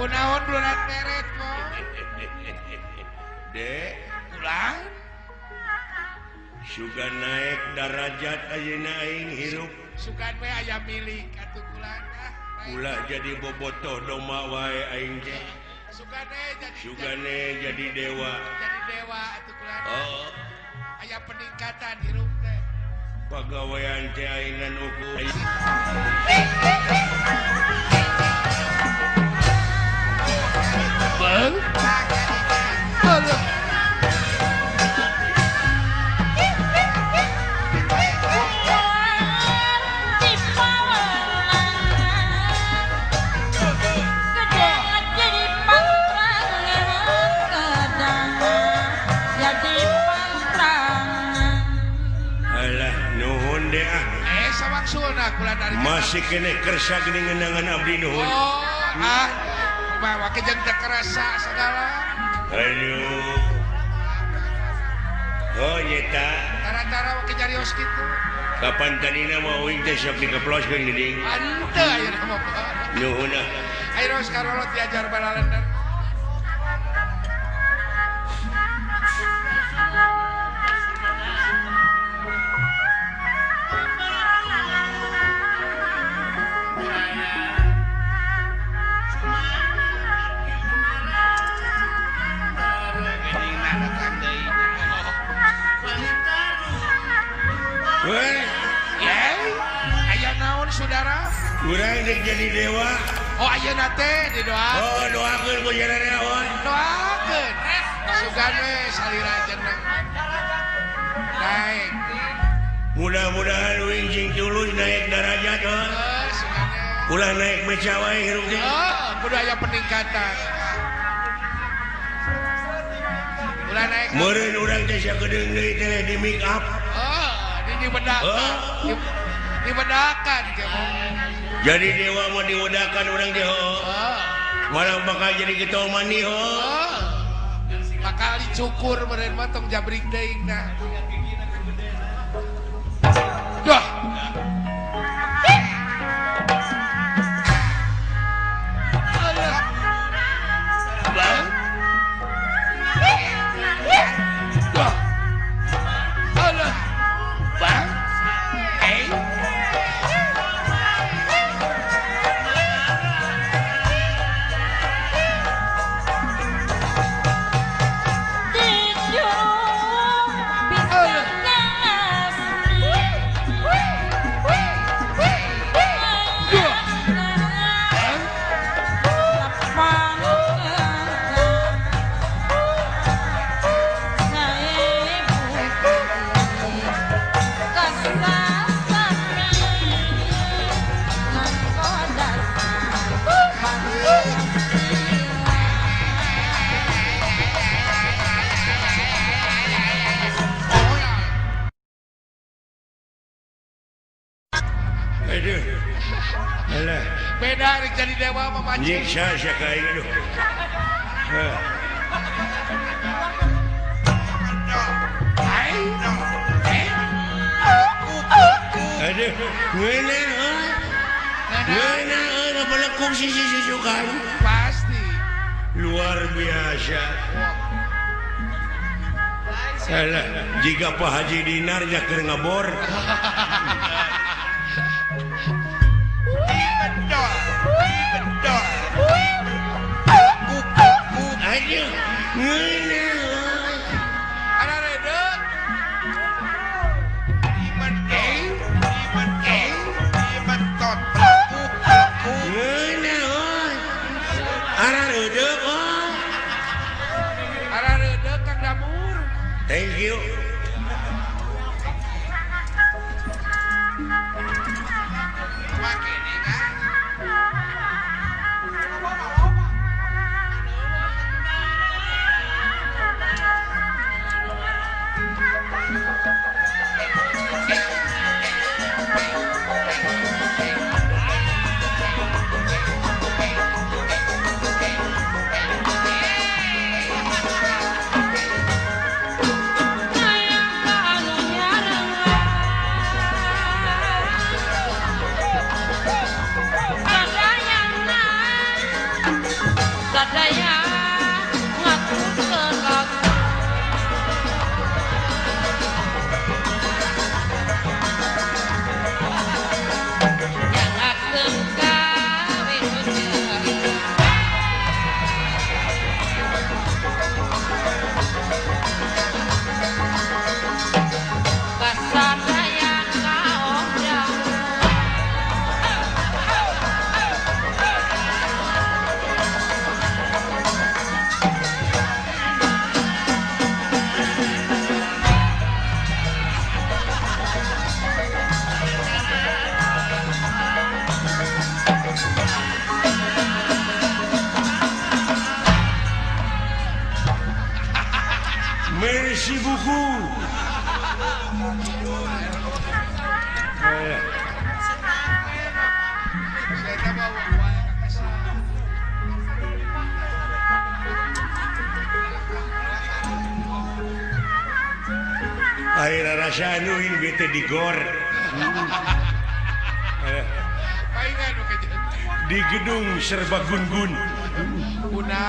Kunaon bulan meret mo? Dek, Ulang? suka naik darajat ayeuna aing hirup. Sugan we aya milik atuh bulan. Ulah jadi bobotoh doma wae aing teh. Sugane jadi dewa. jadi dewa atuh bulan. Oh, Aya peningkatan hirup teh. pagawean teh aing ukur. Bang. Alah nuhun deh ah. Sawangsulna bulan dari Masih kena kersa geuning ngeundangan abdi nuhun. Bawa ke jeung teu kerasa segala. Aduh. Oh nyeta. Tara-tara ke jarios kitu. Kapan tadina mau uing teh sok dikeploskeun geuning. Ante ayeuna mah. Nuhun ah. Ayeuna geus karolot diajar balalender. Weh, Aya naon saudara? urang dek jadi dewa. Oh ayeuna teh didoa. Oh, doakeun ku jalan naon. Doakeun. Sugan we salira jeneng. Naik. Mudah-mudahan uing cing tulus naik darajat oh. Sugane. Ulah naik beca wae hirup teh. Kudu aya peningkatan. Ulah naik. Meureun urang teh sakedeung deui teh di make up. Dibedakan. Dibedakan ke. Jadi dewa mau diwedakan urang teh ho. Malah bakal jadi ketua mani ho. Bakal dicukur meureun mah tong jabrik deing nah. Dah. Bang. Dah. Alah. Bang. Aduh. Alah. Beda rek jadi dewa mah macam. Nyiksa sia ka aing aduh. Hah. Aduh, ngena euy. Ngena euy napalekuk si sukan. Pasti. Luar biasa. Salah, jika Pak Haji Dinar nya keur ngabor. Aduh, ngena euy. Ada redek. Ngena euy. Ara reudeuh euy. Ada redek Kang Damur. Thank you. sadaya ngaturkeun lagu jangakeun kawin kasadaya kaomjang Mercy buku. Saya bawa wayang kasih. Air rasa anuin bete digor. Paingan oke Di gedung Serbagun-gun. Una.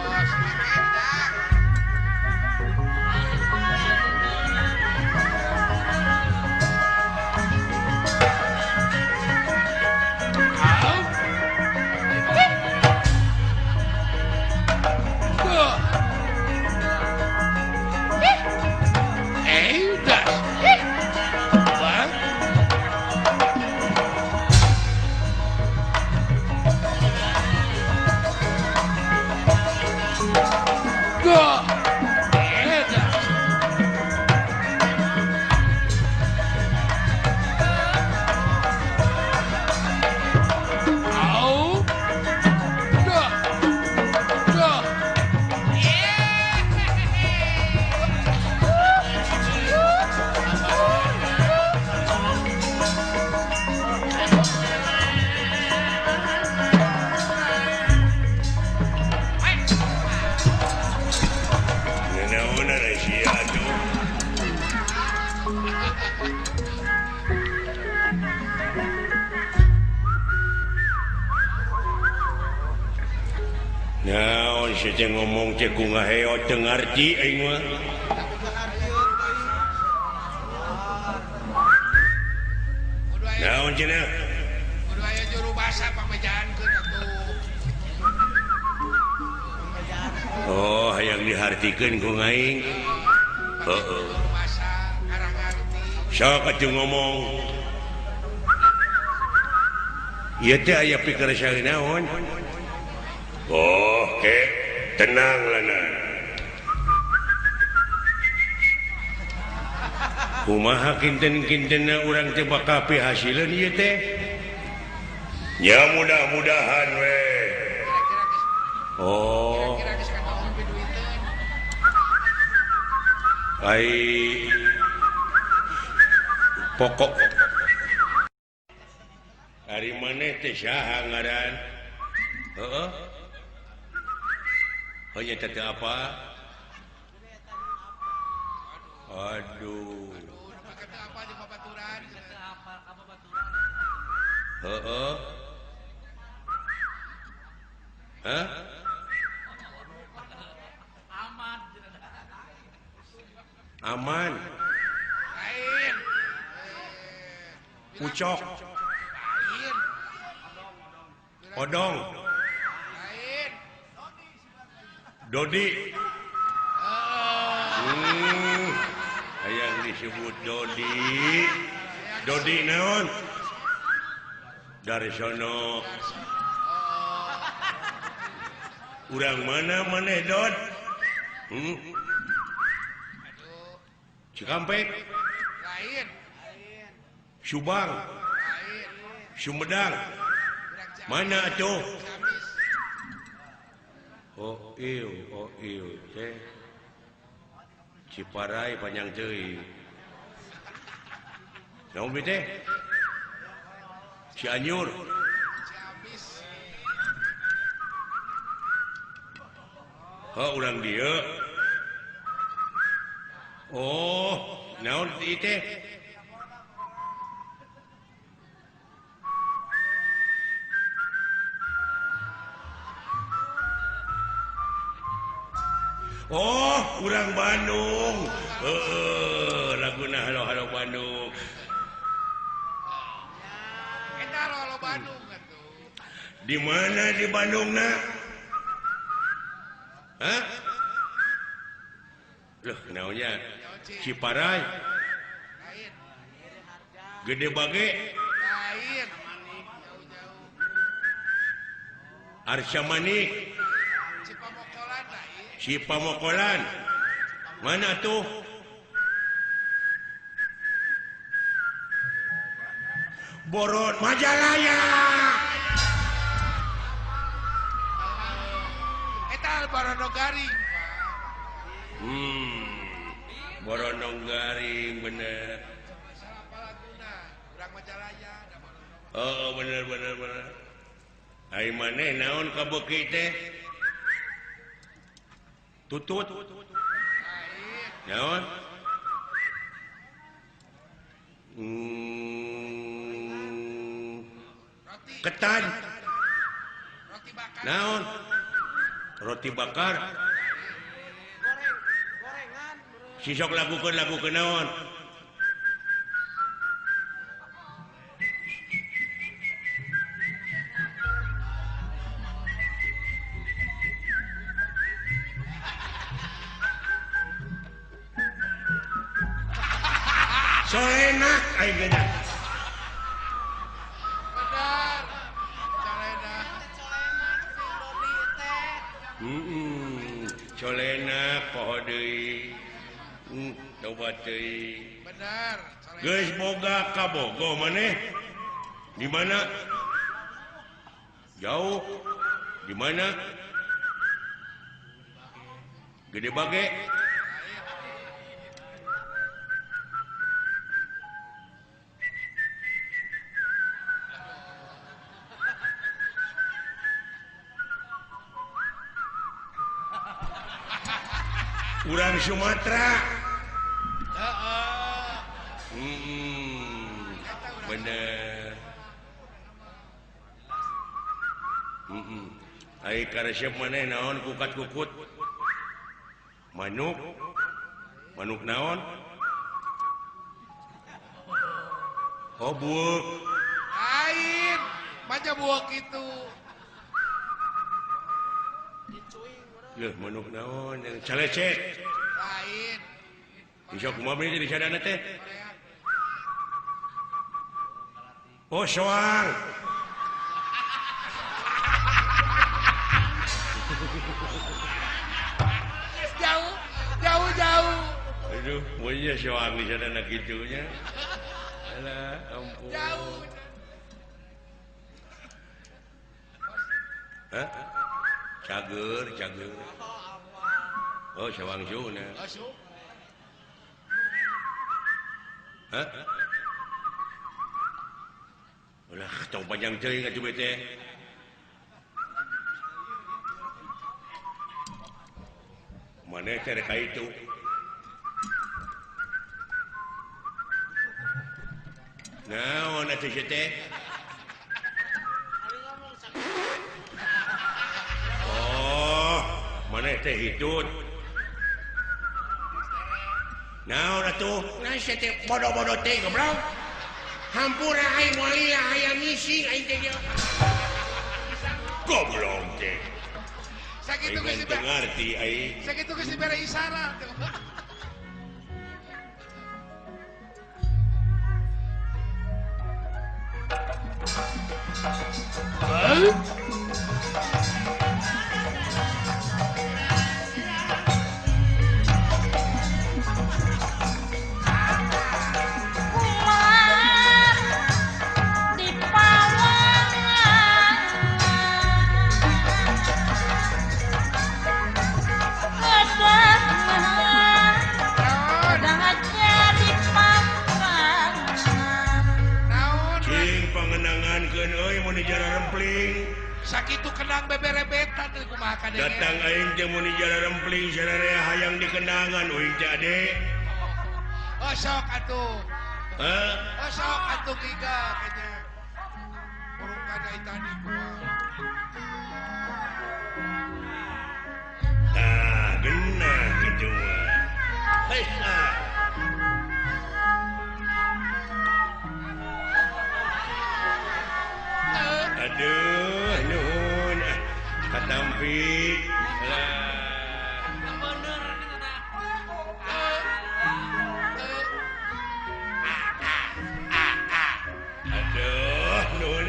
Oh, sedikit dah. Naon saya ngomong cek ku ngaheo teu ngarti aing mah. Naon cenah? Kudu aya juru bahasa pamejaankeun atuh. Oh, hayang dihartikeun ku ngaing. Heeh. Juru bahasa ngarangarti. Sok atuh ngomong. Ieu teh aya pikir saeunaon? Oh, ke tenang lana. Kumaha kinten-kintenna urang teh bakal pihasileun ieu teh? Ya mudah-mudahan we. Oh, Kira geus kataon piduiteun. ai pokok dari mana teh saha ngaran? Heeh. Hanya tete apa? Aduh. Kata apa di babaturan? Heeh. Hah? Aman. Lain. Ucok. Lain. Odong. Lain. Dodi. Hayang disebut Dodi. Dodi naon? Dari sono. Urang mana maneh Dod? Cikampek, Lain. Subang, Lain. Sumedang. Mana atuh? Samis. Oh ieu teh. Ciparai panjang teuing. Naon we teh? Cianjur. Samis. Urang dieu. Oh, naon ieu teh? Oh kurang Bandung laguna halo Bandung Eta lo Bandung atuh. di mana di Bandung nak hah loh naonnya Ciparai Lain. Gede Bage Lain. Jauh-jauh. Arsya Manik Cipamokolan lain. Cipamokolan mana tuh Borot Majalaya Eta Barondogaring. Borononggaring bener Masalah apa laguna? Urang Majalaya da Barondogaring. oh bener ai maneh naon ka beuki teh tutut Lain. naon Roti. ketan Roti bakar. naon roti bakar sisok lagukeun naon solenak aing geuna Benar. Calena. solenak poho deui coba deui Benar. Calena. geus boga ka Bogo maneh di mana jauh di mana Gede Bage urang Sumatera Heeh. bener ai karesep maneh naon kukat-kukut manuk naon buuk Lain. Baca buah gitu. leuh manuk naon yang calecet Lain. bisa kumaha beli jadi sadana teh oh soang Jauh. Jauh-jauh. aduh monya soang di sadana kitunya alah ampun Jauh. hah cager oh soang suna Masuk. hah ulah tong panjang teuing atuh teh maneh teh rek ka itu naon atuh ieu teh oh maneh teh hitut naon atuh nah ieu teh bodoh-bodoh teh goblok hampura aing walia hayang ngisi aing teh goblok teh Sakitu aing geus teu dibere. ngarti aing Sakitu geus dibere isyarat. Kumar di pawangan Kedang aja di pangkalan Naon? cing pangenangankeun euy mun di jara rempling Sakitu kenang beberebetan teh kumaha ka denge. datang aing teh mun di jara rempling sadarea hayang dikenangan euy teh ade Oh sok atuh. hah Oh sok atuh giga kayaknya. Burung kada tadi kumaha. tah genah gitu mah. Aduh, nuhun. Katampi. Aduh, nuhun.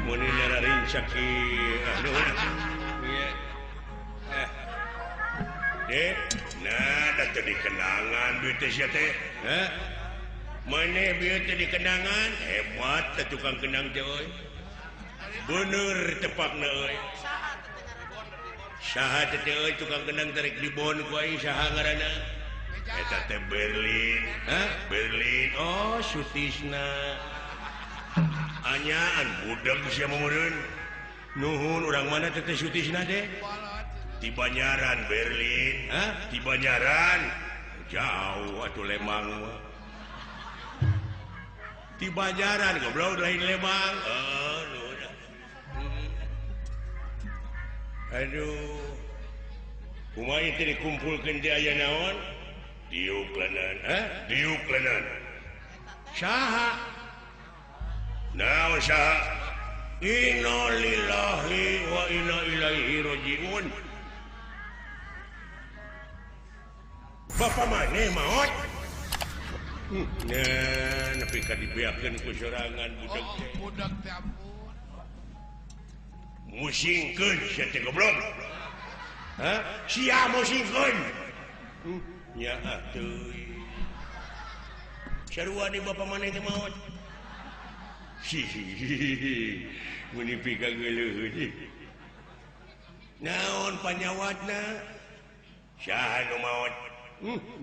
Muni nararinca ki. Nuhun. Iya. Dek, nah, datu di kenangan duit sia teh. Hah? Maneh bieu teh di kenangan, hebat teh tukang kenang teh euy. Bener tepakna euy. Saha teh euy tukang kenang tarik di bon ku aing saha ngaranna? Eta teh Berlin. Hah? Berlin. Oh, Sutisna. Anyaan budak sia meureun. Nuhun urang mana teh Sutisna teh? Di Banyaran Berlin. Hah? Di Banyaran. Jauh atuh Lembang mah. Di Banyaran goblok lain Lembang. Aduh. Kumaha teh dikumpulkeun teh aya naon? Diuklanan. Hah? Diuklanan. Saha? Naon saha? Inna lillahi wa inna ilaihi rajiun. Bapak maneh maot? Nah, nepi ka dibeakeun ku sorangan budak teh. Budak teh ampun. Musingkeun sia teh goblok. Hah? Sia musingkeun. Nya atuh. Sarua di bapak maneh teh maot. Hihihi. Muni pika geuleuh. Naon panyawatna? Saha nu maot?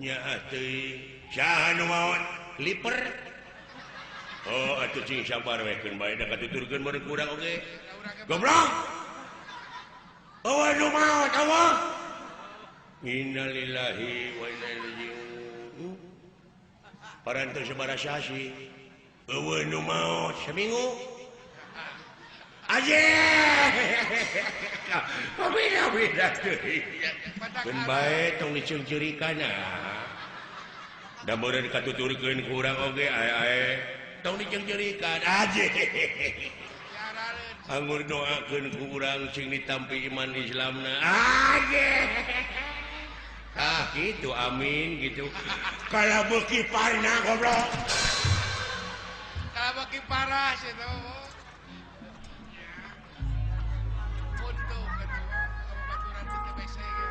Nya atuh. Saha nu maot? Liper. Oh, atuh cing sabar we keun bae da katuturkeun meureun kurang oge. Goblok. Awa nu maot, awa. Innalillahi wa inna ilaihi rajiun. Parantos sabaraha sih? Eueuh nu maot seminggu. Aje. Beda-beda teuing. Keun bae tong diceungceurikanna. Da meureun katuturkeun ku urang oge ae-ae tong diceungceurikan aje. Anggur doakeun ku urang cing ditampi iman Islamna. Aje. Ah, gitu amin gitu. Kalau beuki parna goblok. Kalau bagi parah sih tuh. Untuk gitu. Kalau baturan kita biasa ya.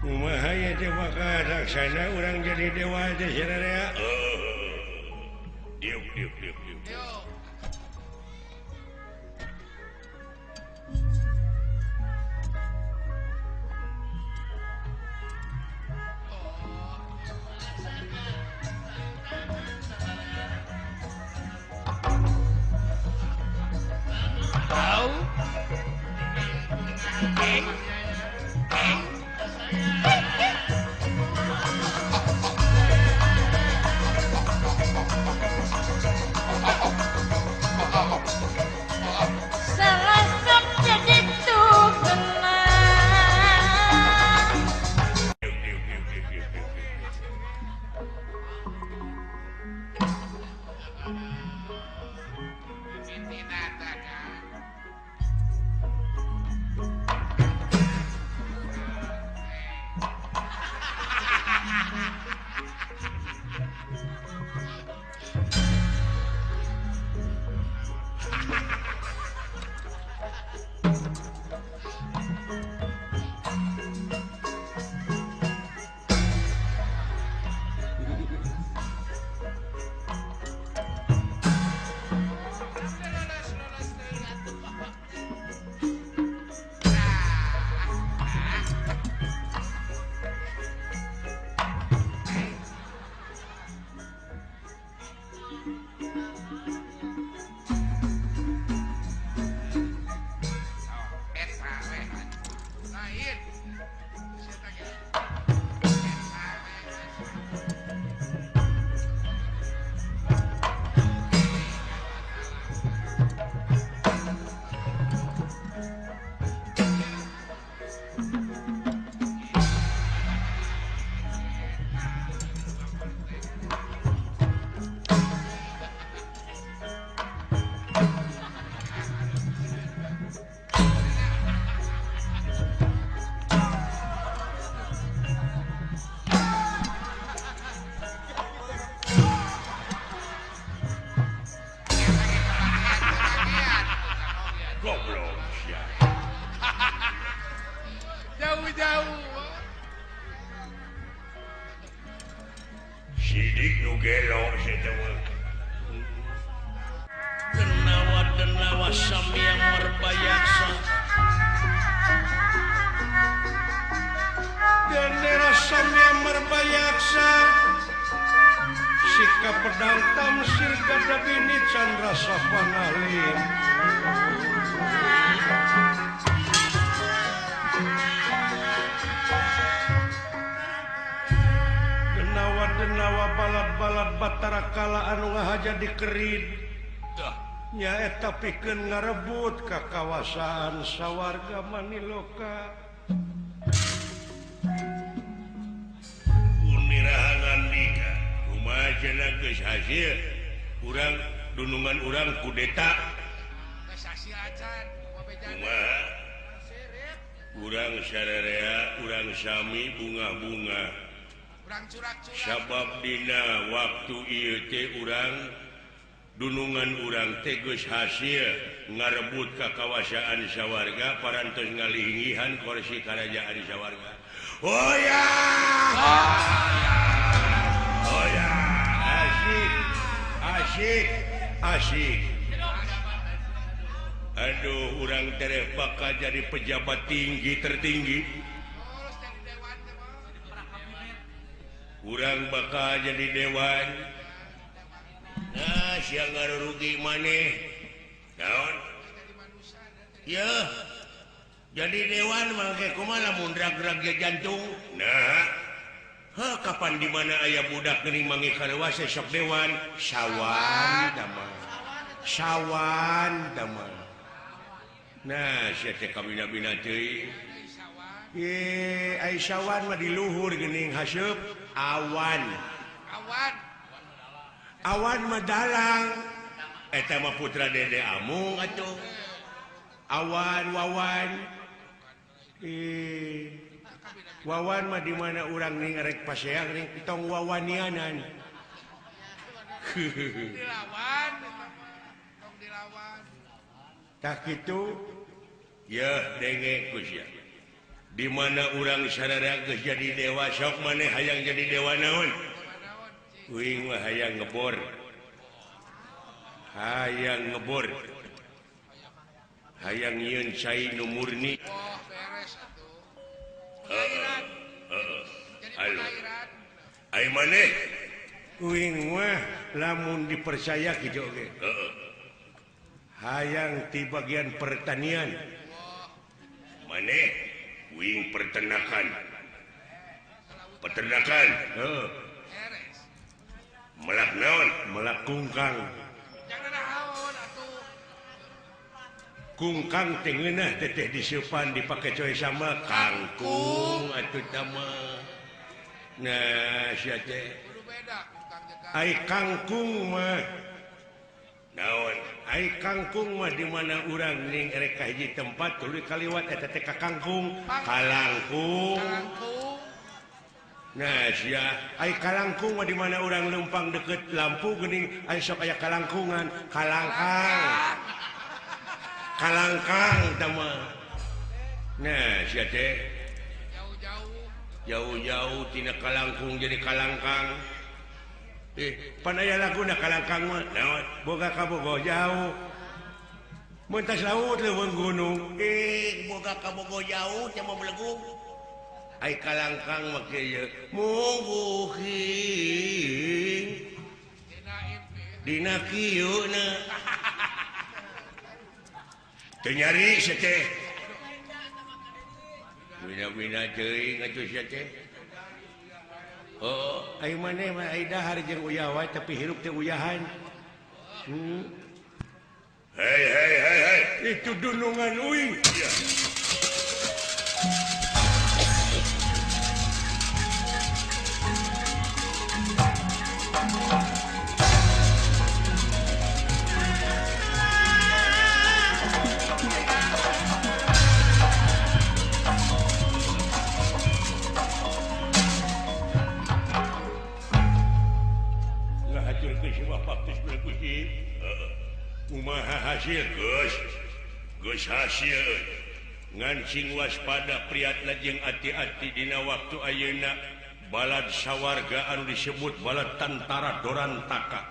Kumaha ya teh bakal laksana urang jadi dewa teh saudara. Diuk. Yuk. Selasap jadi tugenang. Ini nada kan. lain. Goblok sia. Jauh-jauh. Sidik nu gelo situ mah. Denawa samia merbayaksa. Gendera samia merbayaksa. Sika pedang tamsir gada bini Chandra Sapangalim. Denawa balad-balad Batara Kala anu ngahaja dikerid nyaeta pikeun ngarebut kakawasaan sawarga Maniloka. Unirahangan dika kumaha cenah geus hasil urang dunungan urang kudeta Geus hasil acan. kumaha urang sararea urang sami bunga-bunga. Urang curak-curak. Sabab dina waktu ieu teh urang dunungan urang teh geus hasil ngarebut kakawasaan sawarga parantos ngalinggihan kursi karajaan sawarga. Oh ya! Oh ya! Asik. Aduh, urang tereh bakal jadi pejabat tinggi tertinggi. Terus jadi dewan teh mah. Urang bakal jadi dewan. Nah, siang ngarugi maneh. Naon? Jadi manusia dan jadi Ya. Jadi dewan mangke kumaha lamun drag-drag jantung. Nah. Kapan di mana aya budak geuning mangi karewas sok dewan? Sawan damel. Nah, sia teh kabina-bina teuing. Ai sawan mah di luhur geuning haseup awan. Awan mah dalang. Eta mah putra Dede Amung atuh. Awan Wawan. Wawan mah di mana urang ning rek paseang ning tong wawanianan. dilawan. Tong dilawan. Tak kitu ya denge kusya. Di mana urang sararea geus jadi dewa sok maneh hayang jadi dewa naon? Uing mah hayang ngebor. Hayang nyieun cai nu murni. Oh, beres atuh. Jadi Halo. pengairan. Ai maneh uing mah lamun dipercaya kitu ge. Hayang ti bagian pertanian. Maneh uing peternakan. Beres. Melak naon? Melak kungkang. Jangan naon atuh. Kungkang teh ngeunah teteh diseupan dipake coy sama kangkung atuh tama. Nah, sia teh Kudu beda kungkang jeung ai kangkung mah naon? Ai kangkung mah di mana urang ning erek ka hiji tempat tuluy kaliwat eta teh kangkung, kalangkung. kangkung. Nah, sia ai kalangkung mah di mana urang leumpang deket lampu geuning ai sok aya kalangkungan, kalangkang tama. Nah, sia teh jauh-jauh tina kalangkung jadi kalangkang. Pan aya laguna kalangkang mah naon? Boga ka bogo jauh. Mun tas laut leuweung gunung. Boga ka bogo jauh teh mah belegung. Ai kalangkang mah kieu mungguhing dina kieuna. Teu nyari teh. Bina-bina teuing atuh sia teh. Oh, ai maneh mah ai dahar jeung uyah wae tapi hirup teh uyahan. Hei. Itu dunungan uing. Iya. Hasil Gus hasil ngancing waspada priatna jeung ati-ati dina waktu ayeuna balad sawarga anu disebut balad tantara Dorantaka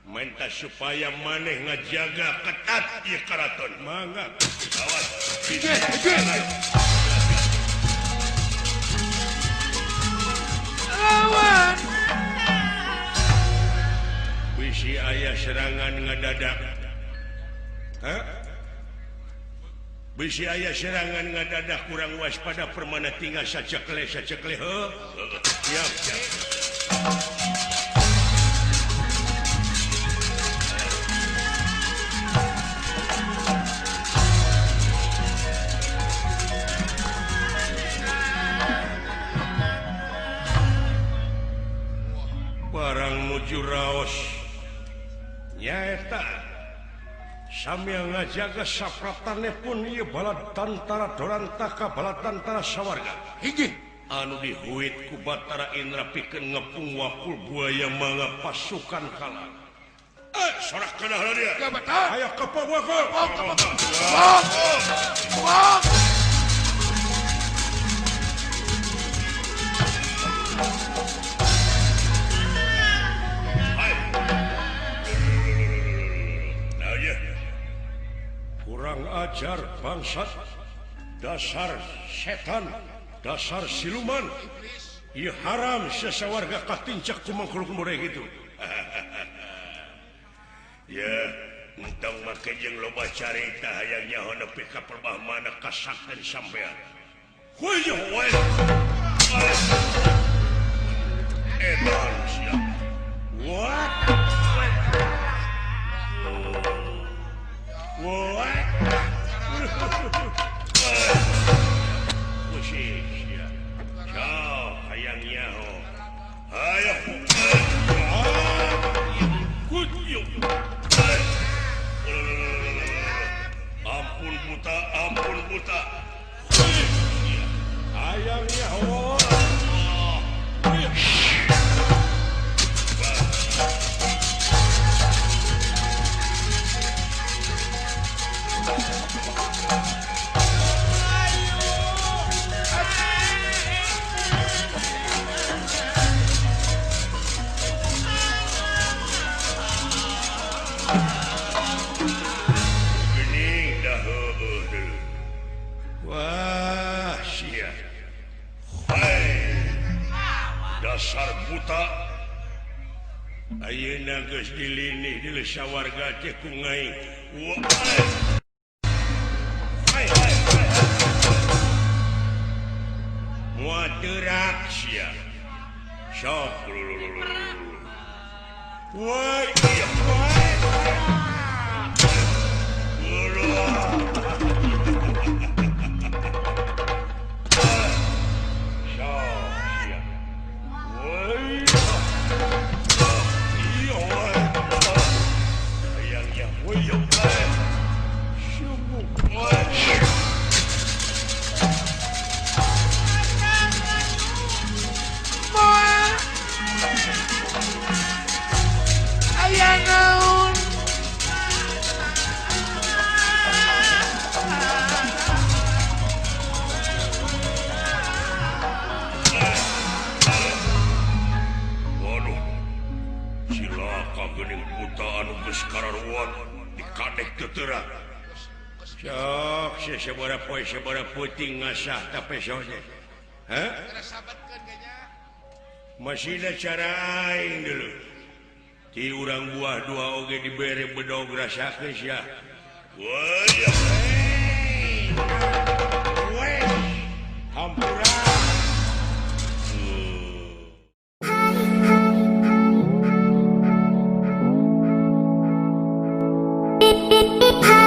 minta supaya maneh ngajaga ketat ieu karaton mangga awas lawan bisi aya serangan ngadadak. Bisi aya serangan ngadadak kurang waspada permana tinggal sacekleh siap. Barang nuju raos nyaeta sambil ngajaga sapratannya pun ieu balad tantara Dorantaka balad tantara sawarga hiji anu dihuit ku Batara Indra pikeun ngepung wakul buaya mangga pasukan kalah sorak kana dia aya kapabuakeun kurang ajar bangsat dasar setan dasar siluman ieu haram sasawarga katincak ku mangkuluk muda gitu ya entong make jeung loba carita hayang nyaho nepi ka perbahmana kasakten sampean kuy wae edan sia what ampun buta ayangnya dasar buta ayeuna geus dilinih di sawarga teh ku ngaing moal teurak sia sok woi ieu sabaraha puting ngasah tapi sone masih ada cara aing dulu ti urang buah dua oge dibere bedog rasakeun sia woi พา